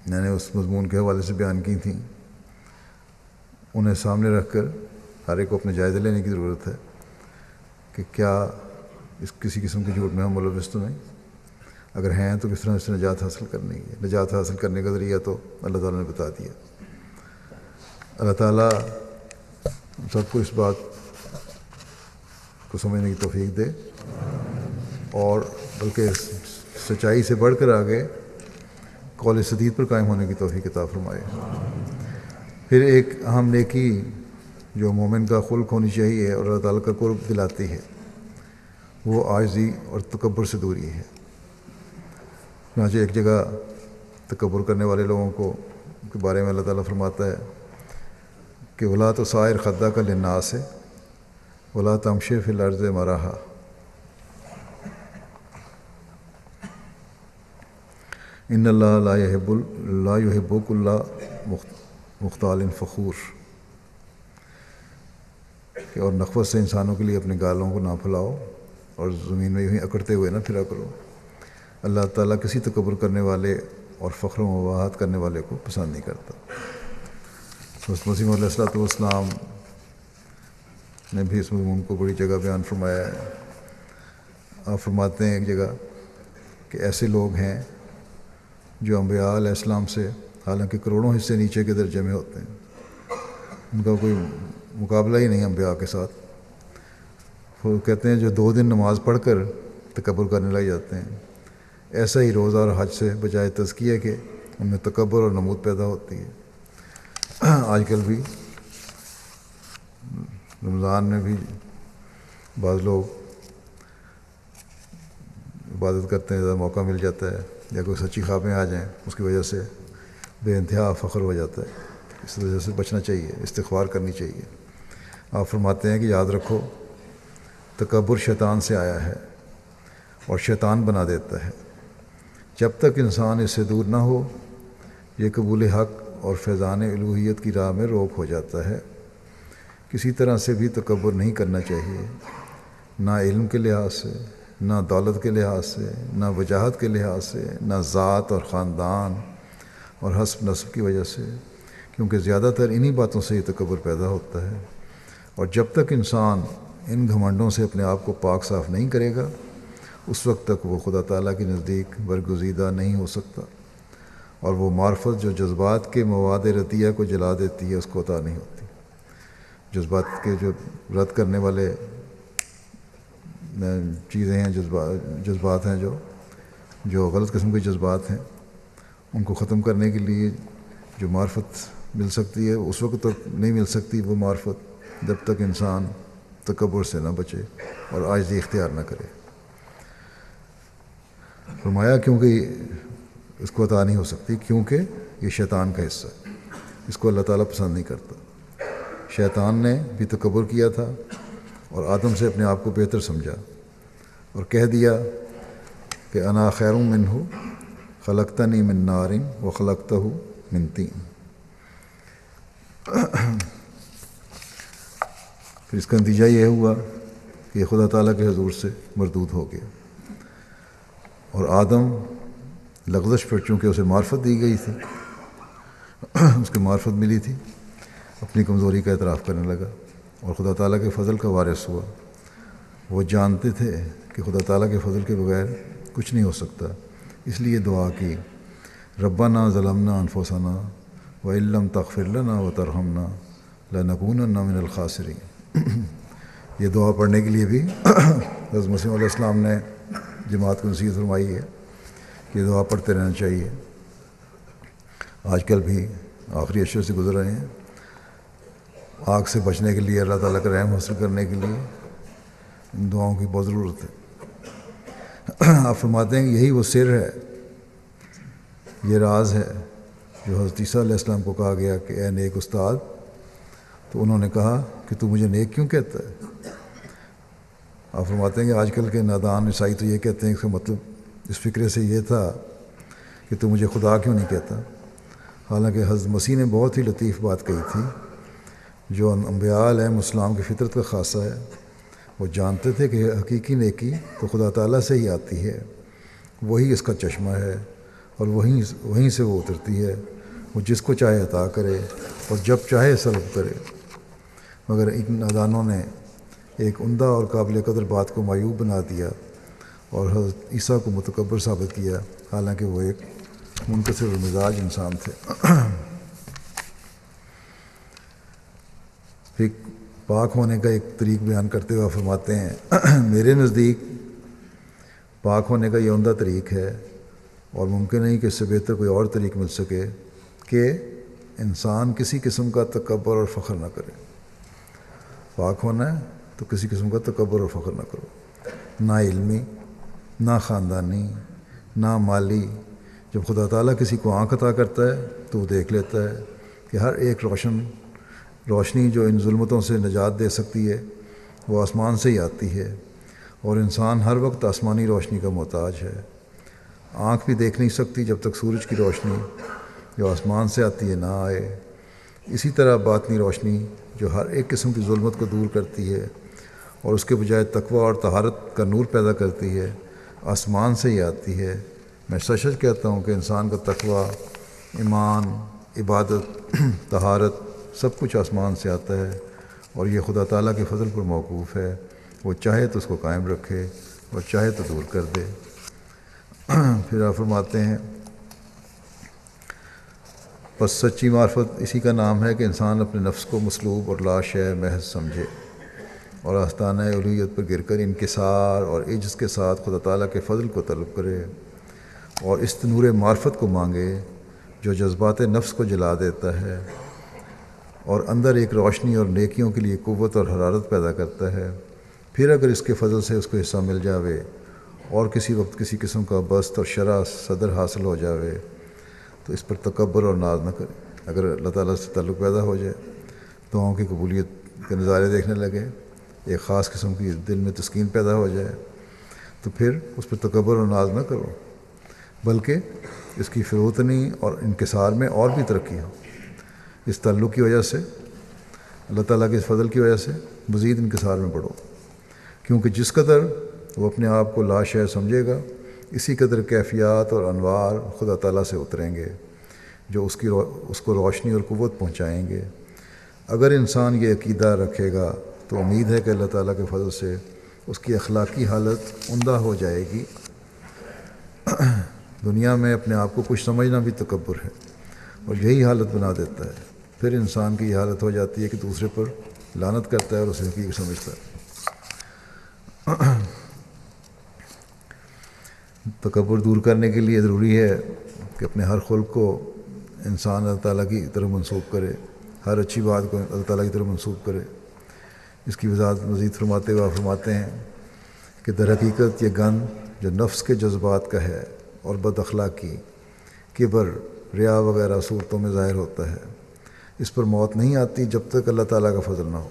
میں نے اس مضمون کے حوالے سے بیان کی تھیں، انہیں سامنے رکھ کر ہر ایک کو اپنے جائزے لینے کی ضرورت ہے کہ کیا اس کسی قسم کے جھوٹ میں ہم ملوث تو نہیں، اگر ہیں تو کس طرح سے نجات حاصل کرنی ہے۔ نجات حاصل کرنے کا ذریعہ تو اللہ تعالیٰ نے بتا دیا۔ اللہ تعالیٰ سب کو اس بات کو سمجھنے کی توفیق دے، اور بلکہ سچائی سے بڑھ کر آگے قول سدید پر قائم ہونے کی توفیق عطا فرمائے۔ پھر ایک اہم نیکی جو مومن کا خلق ہونی چاہیے اور اللہ تعالیٰ کا قرب دلاتی ہے، وہ عاجزی اور تکبر سے دوری ہے۔ چنانچہ ایک جگہ تکبر کرنے والے لوگوں کو کے بارے میں اللہ تعالیٰ فرماتا ہے کہ ولا تصائر خدک للناس ولا تمشی فی الارض مرحا، ان اللہ لا یحب کل مختال فخور، کہ اور نخوت سے انسانوں کے لیے اپنے گالوں کو نہ پھیلاؤ اور زمین میں یوں ہی اکڑتے ہوئے نہ پھرا کرو۔ اللہ تعالیٰ کسی تکبر کرنے والے اور فخر و مباحت کرنے والے کو پسند نہیں کرتا۔ حضرت مسیح علیہ السلام نے بھی اس مضمون کو بڑی جگہ بیان فرمایا ہے۔ آپ فرماتے ہیں ایک جگہ کہ ایسے لوگ ہیں جو انبیاء علیہ السلام سے حالانکہ کروڑوں حصے نیچے کے درجے میں ہوتے ہیں، ان کا کوئی مقابلہ ہی نہیں انبیاء کے ساتھ، وہ کہتے ہیں جو 2 دن نماز پڑھ کر تکبر کرنے لگ جاتے ہیں، ایسا ہی روزہ اور حج سے بجائے تزکیہ کے ان میں تکبر اور نمود پیدا ہوتی ہے۔ آج کل بھی رمضان میں بھی بعض لوگ عبادت کرتے ہیں، زیادہ موقع مل جاتا ہے یا کوئی سچی خوابیں آ جائیں، اس کی وجہ سے بے انتہا فخر ہو جاتا ہے۔ اس وجہ سے بچنا چاہیے، استغفار کرنی چاہیے۔ آپ فرماتے ہیں کہ یاد رکھو تکبر شیطان سے آیا ہے اور شیطان بنا دیتا ہے، جب تک انسان اس سے دور نہ ہو یہ قبول حق اور فیضان الوہیت کی راہ میں روک ہو جاتا ہے۔ کسی طرح سے بھی تکبر نہیں کرنا چاہیے، نہ علم کے لحاظ سے، نہ دولت کے لحاظ سے، نہ وجاہت کے لحاظ سے، نہ ذات اور خاندان اور حسب نسب کی وجہ سے، کیونکہ زیادہ تر انہی باتوں سے یہ تکبر پیدا ہوتا ہے۔ اور جب تک انسان ان گھمنڈوں سے اپنے آپ کو پاک صاف نہیں کرے گا اس وقت تک وہ خدا تعالیٰ کے نزدیک برگزیدہ نہیں ہو سکتا، اور وہ معرفت جو جذبات کے مواد ردیہ کو جلا دیتی ہے اس کو عطا نہیں ہوتی۔ جذبات کے جو رد کرنے والے چیزیں ہیں، جذبات ہیں جو غلط قسم کے جذبات ہیں، ان کو ختم کرنے کے لیے جو معرفت مل سکتی ہے اس وقت تک نہیں مل سکتی وہ معرفت جب تک انسان تکبر سے نہ بچے اور عاجزی اختیار نہ کرے۔ فرمایا کیونکہ اس کو عطا نہیں ہو سکتی، کیونکہ یہ شیطان کا حصہ ہے، اس کو اللہ تعالیٰ پسند نہیں کرتا۔ شیطان نے بھی تکبر کیا تھا اور آدم سے اپنے آپ کو بہتر سمجھا اور کہہ دیا کہ انا خیر منہ خلقتنی من نار وخلقتہ من طین۔ پھر اس کا نتیجہ یہ ہوا کہ یہ خدا تعالیٰ کے حضور سے مردود ہو گیا، اور آدم لغزش پر چونکہ اسے معرفت دی گئی تھی، اس کو معرفت ملی تھی، اپنی کمزوری کا اعتراف کرنے لگا اور خدا تعالیٰ کے فضل کا وارث ہوا۔ وہ جانتے تھے کہ خدا تعالیٰ کے فضل کے بغیر کچھ نہیں ہو سکتا، اس لیے دعا کی ربنا ظلمنا انفسنا وان لم تغفر لنا وترحمنا لنکونن من الخاسرین۔ یہ دعا پڑھنے کے لیے بھی حضرت مسیح علیہ السلام نے جماعت کو نصیحت فرمائی ہے کہ یہ دعا پڑھتے رہنا چاہیے۔ آج کل بھی آخری اشر سے گزر رہے ہیں، آگ سے بچنے کے لیے، اللہ تعالیٰ کا رحم حاصل کرنے کے لیے ان دعاؤں کی بہت ضرورت ہے۔ آپ فرماتے ہیں کہ یہی وہ سر ہے، یہ راز ہے جو حضرت عیسیٰ علیہ السلام کو کہا گیا کہ اے نیک استاد، تو انہوں نے کہا کہ تو مجھے نیک کیوں کہتا ہے؟ آپ فرماتے ہیں کہ آج کل کے نادان عیسائی تو یہ کہتے ہیں، اس کا مطلب اس فکرے سے یہ تھا کہ تو مجھے خدا کیوں نہیں کہتا، حالانکہ حضرت مسیح نے بہت ہی لطیف بات کہی تھی جو انبیاء علیہ السلام کی فطرت کا خاصہ ہے۔ وہ جانتے تھے کہ حقیقی نیکی تو خدا تعالیٰ سے ہی آتی ہے، وہی اس کا چشمہ ہے اور وہیں سے وہ اترتی ہے، وہ جس کو چاہے عطا کرے اور جب چاہے سلب کرے۔ مگر ان نادانوں نے ایک عمدہ اور قابل قدر بات کو معیوب بنا دیا اور حضرت عیسیٰ کو متکبر ثابت کیا، حالانکہ وہ ایک منکسر المزاج انسان تھے۔ پھر پاک ہونے کا ایک طریق بیان کرتے ہوئے فرماتے ہیں میرے نزدیک پاک ہونے کا یہ عمدہ طریق ہے اور ممکن نہیں کہ اس سے بہتر کوئی اور طریق مل سکے کہ انسان کسی قسم کا تکبر اور فخر نہ کرے۔ پاک ہونا ہے تو کسی قسم کا تکبر اور فخر نہ کرو، نہ علمی، نہ خاندانی، نہ مالی۔ جب خدا تعالیٰ کسی کو آنکھ عطا کرتا ہے تو وہ دیکھ لیتا ہے کہ ہر ایک روشنی جو ان ظلمتوں سے نجات دے سکتی ہے وہ آسمان سے ہی آتی ہے، اور انسان ہر وقت آسمانی روشنی کا محتاج ہے۔ آنکھ بھی دیکھ نہیں سکتی جب تک سورج کی روشنی جو آسمان سے آتی ہے نہ آئے۔ اسی طرح باطنی روشنی جو ہر ایک قسم کی ظلمت کو دور کرتی ہے اور اس کے بجائے تقویٰ اور طہارت کا نور پیدا کرتی ہے، آسمان سے ہی آتی ہے۔ میں سچ سچ کہتا ہوں کہ انسان کا تقویٰ، ایمان، عبادت، طہارت سب کچھ آسمان سے آتا ہے، اور یہ خدا تعالیٰ کے فضل پر موقوف ہے۔ وہ چاہے تو اس کو قائم رکھے اور چاہے تو دور کر دے۔ پھر آپ فرماتے ہیں بس سچی معرفت اسی کا نام ہے کہ انسان اپنے نفس کو مصلوب اور لا شے محض سمجھے اور آستانہ الوہیت پر گر کر انکسار اور عجز کے ساتھ خدا تعالیٰ کے فضل کو طلب کرے اور اس نور معرفت کو مانگے جو جذبات نفس کو جلا دیتا ہے اور اندر ایک روشنی اور نیکیوں کے لیے قوت اور حرارت پیدا کرتا ہے۔ پھر اگر اس کے فضل سے اس کو حصہ مل جاوے اور کسی وقت کسی قسم کا بست اور شرح صدر حاصل ہو جاوے تو اس پر تکبر اور ناز نہ کرے۔ اگر اللہ تعالیٰ سے تعلق پیدا ہو جائے، دعاؤں کی قبولیت کے نظارے دیکھنے لگے، ایک خاص قسم کی دل میں تسکین پیدا ہو جائے، تو پھر اس پر تکبر اور ناز نہ کرو، بلکہ اس کی فروتنی اور انکسار میں اور بھی ترقی ہو۔ اس تعلق کی وجہ سے، اللہ تعالیٰ کے اس فضل کی وجہ سے مزید انکسار میں بڑھو، کیونکہ جس قدر وہ اپنے آپ کو لا شے سمجھے گا، اسی قدر کیفیات اور انوار خدا تعالیٰ سے اتریں گے جو اس کو روشنی اور قوت پہنچائیں گے۔ اگر انسان یہ عقیدہ رکھے گا تو امید ہے کہ اللہ تعالیٰ کے فضل سے اس کی اخلاقی حالت عمدہ ہو جائے گی۔ دنیا میں اپنے آپ کو کچھ سمجھنا بھی تکبر ہے اور یہی حالت بنا دیتا ہے۔ پھر انسان کی یہ حالت ہو جاتی ہے کہ دوسرے پر لعنت کرتا ہے اور اسے حقیقت سمجھتا ہے۔ تکبر دور کرنے کے لیے ضروری ہے کہ اپنے ہر خلق کو انسان اللہ تعالیٰ کی طرف منسوب کرے، ہر اچھی بات کو اللہ تعالیٰ کی طرف منسوب کرے۔ اس کی وضاحت مزید فرماتے ہوئے فرماتے ہیں کہ در حقیقت یہ گند جو نفس کے جذبات کا ہے اور بد اخلاقی، کبر، ریا وغیرہ صورتوں میں ظاہر ہوتا ہے، اس پر موت نہیں آتی جب تک اللہ تعالیٰ کا فضل نہ ہو،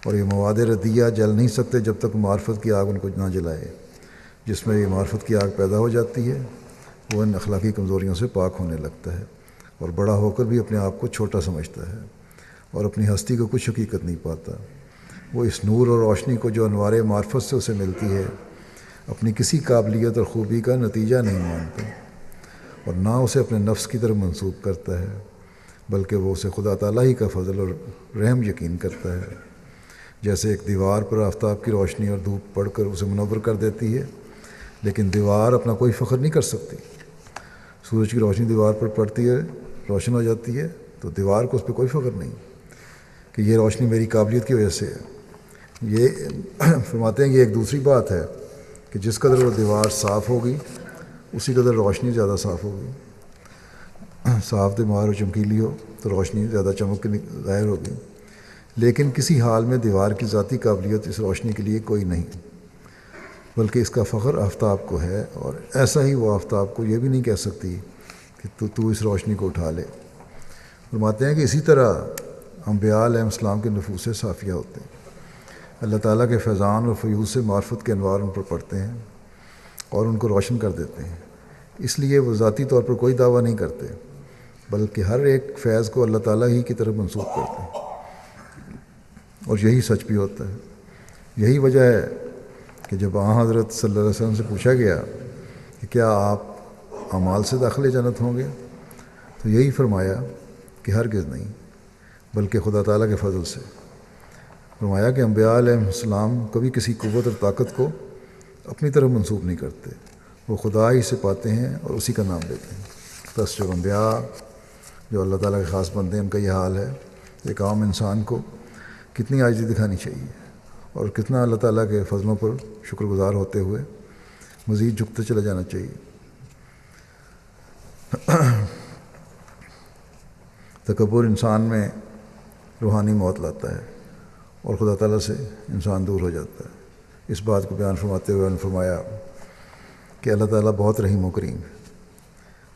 اور یہ مواد ردیہ جل نہیں سکتے جب تک معرفت کی آگ ان کو نہ جلائے۔ جس میں یہ معرفت کی آگ پیدا ہو جاتی ہے وہ ان اخلاقی کمزوریوں سے پاک ہونے لگتا ہے اور بڑا ہو کر بھی اپنے آپ کو چھوٹا سمجھتا ہے اور اپنی ہستی کو کچھ حقیقت نہیں پاتا۔ وہ اس نور اور روشنی کو جو انوار معرفت سے اسے ملتی ہے اپنی کسی قابلیت اور خوبی کا نتیجہ نہیں مانتا اور نہ اسے اپنے نفس کی طرف منسوب کرتا ہے، بلکہ وہ اسے خدا تعالیٰ ہی کا فضل اور رحم یقین کرتا ہے۔ جیسے ایک دیوار پر آفتاب کی روشنی اور دھوپ پڑ کر اسے منور کر دیتی ہے، لیکن دیوار اپنا کوئی فخر نہیں کر سکتی۔ سورج کی روشنی دیوار پر پڑتی ہے، روشن ہو جاتی ہے، تو دیوار کو اس پہ کوئی فخر نہیں کہ یہ روشنی میری قابلیت کی وجہ سے ہے۔ یہ فرماتے ہیں کہ ایک دوسری بات ہے کہ جس قدر وہ دیوار صاف ہوگی اسی قدر روشنی زیادہ صاف ہوگی۔ صاف دیوار و چمکیلی ہو تو روشنی زیادہ چمک کے ظاہر ہوگی، لیکن کسی حال میں دیوار کی ذاتی قابلیت اس روشنی کے لیے کوئی نہیں، بلکہ اس کا فخر آفتاب کو ہے، اور ایسا ہی وہ آفتاب کو یہ بھی نہیں کہہ سکتی کہ تو اس روشنی کو اٹھا لے۔ فرماتے ہیں کہ اسی طرح انبیاء علیہ السلام کے نفوس صافیہ ہوتے ہیں، اللہ تعالیٰ کے فیضان اور فیوز سے معرفت کے انوار ان پر پڑتے ہیں اور ان کو روشن کر دیتے ہیں۔ اس لیے وہ ذاتی طور پر کوئی دعویٰ نہیں کرتے، بلکہ ہر ایک فیض کو اللہ تعالیٰ ہی کی طرف منسوب کرتے ہیں، اور یہی سچ بھی ہوتا ہے۔ یہی وجہ ہے کہ جب حضرت صلی اللہ علیہ وسلم سے پوچھا گیا کہ کیا آپ اعمال سے داخل جنت ہوں گے، تو یہی فرمایا کہ ہرگز نہیں، بلکہ خدا تعالیٰ کے فضل سے۔ فرمایا کہ انبیاء علیہ السلام کبھی کسی قوت اور طاقت کو اپنی طرف منسوب نہیں کرتے، وہ خدا ہی سے پاتے ہیں اور اسی کا نام لیتے ہیں۔ بس جو انبیاء جو اللہ تعالیٰ کے خاص بندے ہیں ان کا یہ حال ہے۔ ایک عام انسان کو کتنی عاجزی دکھانی چاہیے اور کتنا اللہ تعالیٰ کے فضلوں پر شکر گزار ہوتے ہوئے مزید جھکتے چلا جانا چاہیے۔ تکبر انسان میں روحانی موت لاتا ہے اور خدا تعالیٰ سے انسان دور ہو جاتا ہے۔ اس بات کو بیان فرماتے ہوئے انہوں نے فرمایا کہ اللہ تعالیٰ بہت رحیم و کریم ہے،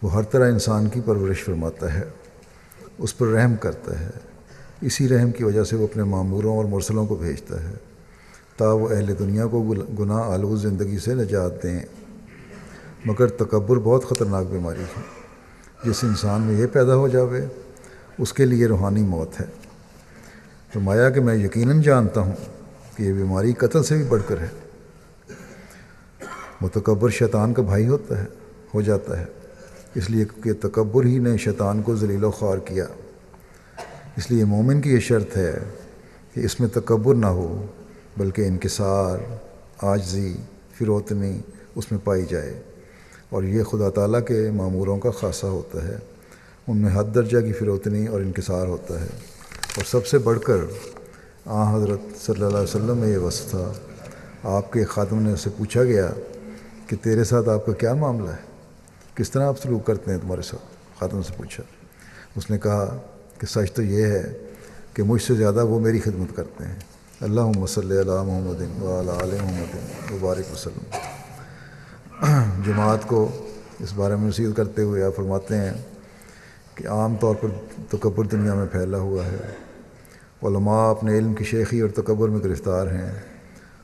وہ ہر طرح انسان کی پرورش فرماتا ہے، اس پر رحم کرتا ہے، اسی رحم کی وجہ سے وہ اپنے ماموروں اور مرسلوں کو بھیجتا ہے تا وہ اہل دنیا کو گناہ آلود زندگی سے نجات دیں۔ مگر تکبر بہت خطرناک بیماری ہے، جس انسان میں یہ پیدا ہو جاوے اس کے لیے روحانی موت ہے۔ فرمایا کہ میں یقیناً جانتا ہوں کہ یہ بیماری قتل سے بھی بڑھ کر ہے۔ متکبر شیطان کا بھائی ہو جاتا ہے، اس لیے کہ تکبر ہی نے شیطان کو ذلیل و خوار کیا۔ اس لیے مومن کی یہ شرط ہے کہ اس میں تکبر نہ ہو، بلکہ انکسار، عاجزی، فروتنی اس میں پائی جائے، اور یہ خدا تعالیٰ کے ماموروں کا خاصہ ہوتا ہے۔ ان میں حد درجہ کی فروتنی اور انکسار ہوتا ہے، اور سب سے بڑھ کر حضرت صلی اللہ علیہ وسلم میں یہ وصف تھا۔ آپ کے خاتم نے اس سے پوچھا گیا کہ تیرے ساتھ آپ کا کیا معاملہ ہے، کس طرح آپ سلوک کرتے ہیں تمہارے ساتھ؟ خاتم سے پوچھا، اس نے کہا کہ سچ تو یہ ہے کہ مجھ سے زیادہ وہ میری خدمت کرتے ہیں۔ اللہم صلی علی محمد وعلی آل محمد وبارک وسلم۔ جماعت کو اس بارے میں نصیحت کرتے ہوئے آپ فرماتے ہیں کہ عام طور پر تکبر دنیا میں پھیلا ہوا ہے، علماء اپنے علم کی شیخی اور تکبر میں گرفتار ہیں،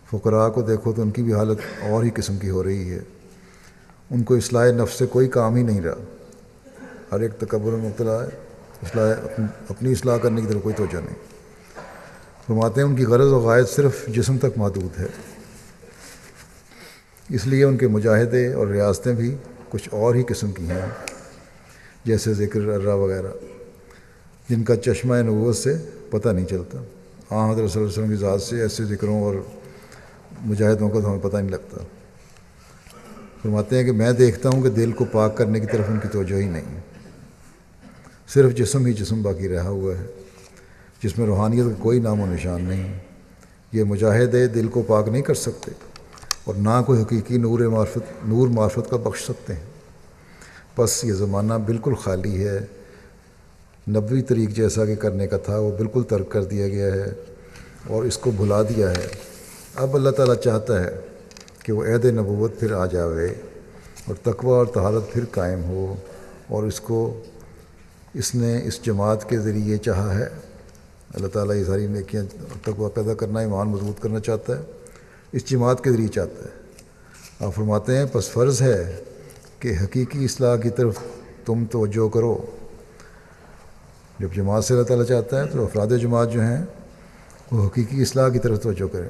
فقراء کو دیکھو تو ان کی بھی حالت اور ہی قسم کی ہو رہی ہے، ان کو اصلاح نفس سے کوئی کام ہی نہیں رہا، ہر ایک تکبر میں مبتلا ہے، اپنی اصلاح کرنے کی طرف کوئی توجہ نہیں۔ فرماتے ہیں ان کی غرض و غائد صرف جسم تک محدود ہے، اس لیے ان کے مجاہدے اور ریاستیں بھی کچھ اور ہی قسم کی ہیں، جیسے ذکر ارہ وغیرہ، جن کا چشمہ نبوت سے پتہ نہیں چلتا۔ حضرت صلی اللہ علیہ وسلم کی ذات سے ایسے ذکروں اور مجاہدوں کا تو ہمیں پتہ نہیں لگتا۔ فرماتے ہیں کہ میں دیکھتا ہوں کہ دل کو پاک کرنے کی طرف ان کی توجہ ہی نہیں، صرف جسم ہی جسم باقی رہا ہوا ہے، جس میں روحانیت کا کوئی نام و نشان نہیں۔ یہ مجاہدے دل کو پاک نہیں کر سکتے اور نہ کوئی حقیقی نور معرفت کا بخش سکتے ہیں۔ بس یہ زمانہ بالکل خالی ہے، نبوی طریق جیسا کہ کرنے کا تھا وہ بالکل ترک کر دیا گیا ہے اور اس کو بھلا دیا ہے۔ اب اللہ تعالیٰ چاہتا ہے کہ وہ عہد نبوت پھر آ جاوے اور تقوی اور طہارت پھر قائم ہو، اور اس نے اس جماعت کے ذریعے چاہا ہے۔ اللہ تعالیٰ یہ ساری نیکیاں تقوی پیدا کرنا، ایمان مضبوط کرنا چاہتا ہے، اس جماعت کے ذریعے چاہتا ہے۔ آپ فرماتے ہیں پس فرض ہے کہ حقیقی اصلاح کی طرف تم توجہ کرو۔ جب جماعت سے اللہ تعالیٰ چاہتا ہے تو افراد جماعت جو ہیں وہ حقیقی اصلاح کی طرف توجہ کریں۔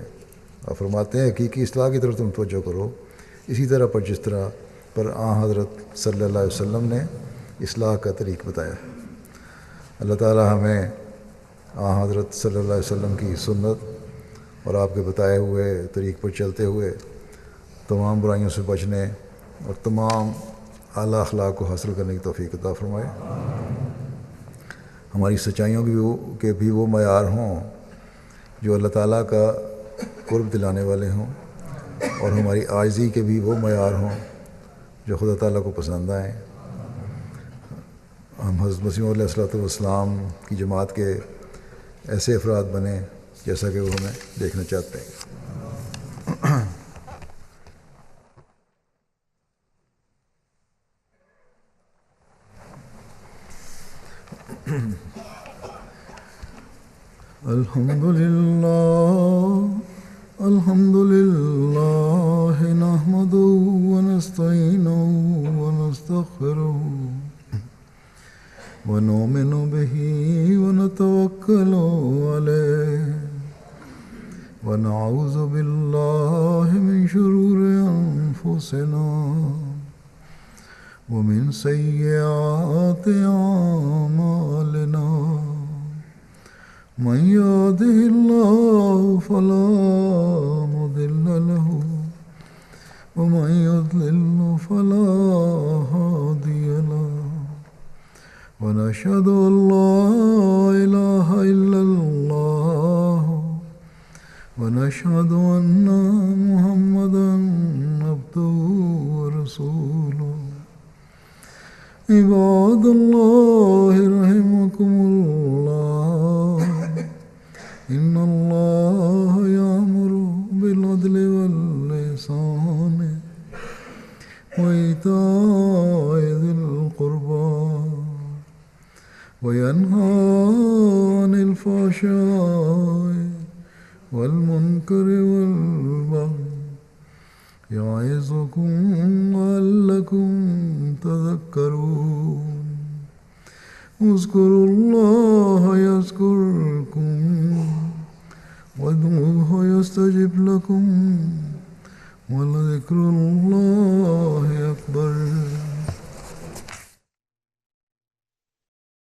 آپ فرماتے ہیں حقیقی اصلاح کی طرف تم توجہ کرو، اسی طرح پر جس طرح پر حضرت صلی اللہ علیہ وسلم نے اصلاح کا طریق بتایا۔ اللہ تعالیٰ ہمیں حضرت صلی اللہ علیہ وسلم کی سنت اور آپ کے بتائے ہوئے طریق پر چلتے ہوئے تمام برائیوں سے بچنے اور تمام اعلیٰ اخلاق کو حاصل کرنے کی توفیق عطا فرمائے۔ ہماری سچائیوں کے بھی وہ معیار ہوں جو اللہ تعالیٰ کا قرب دلانے والے ہوں، اور ہماری عاجزی کے بھی وہ معیار ہوں جو خدا تعالیٰ کو پسند آئیں۔ ہم حضرت مسیح علیہ السلام کی جماعت کے ایسے افراد بنیں جیسا کہ وہ ہمیں دیکھنا چاہتے ہیں۔ الحمد للہ نحمده ونستعینه ونستغفره ونؤمن به ونتوکل علیہ ونعوذ باللہ من شرور انفسنا ومن سیئات اعمالنا من يهده الله فلا مضل له ومن يضلل فلا هادي له ونشهد أن لا إله إلا الله ونشهد أن محمدا عبده ورسوله عباد الله رحمكم الله إن الله يأمر بالعدل والإحسان وإيتاء ذي القربى وينهى عن الفحشاء والمنكر والبغي يعظكم لعلكم تذكرون اذكروا الله يذكركم وادعوه يستجب لكم ولذكر الله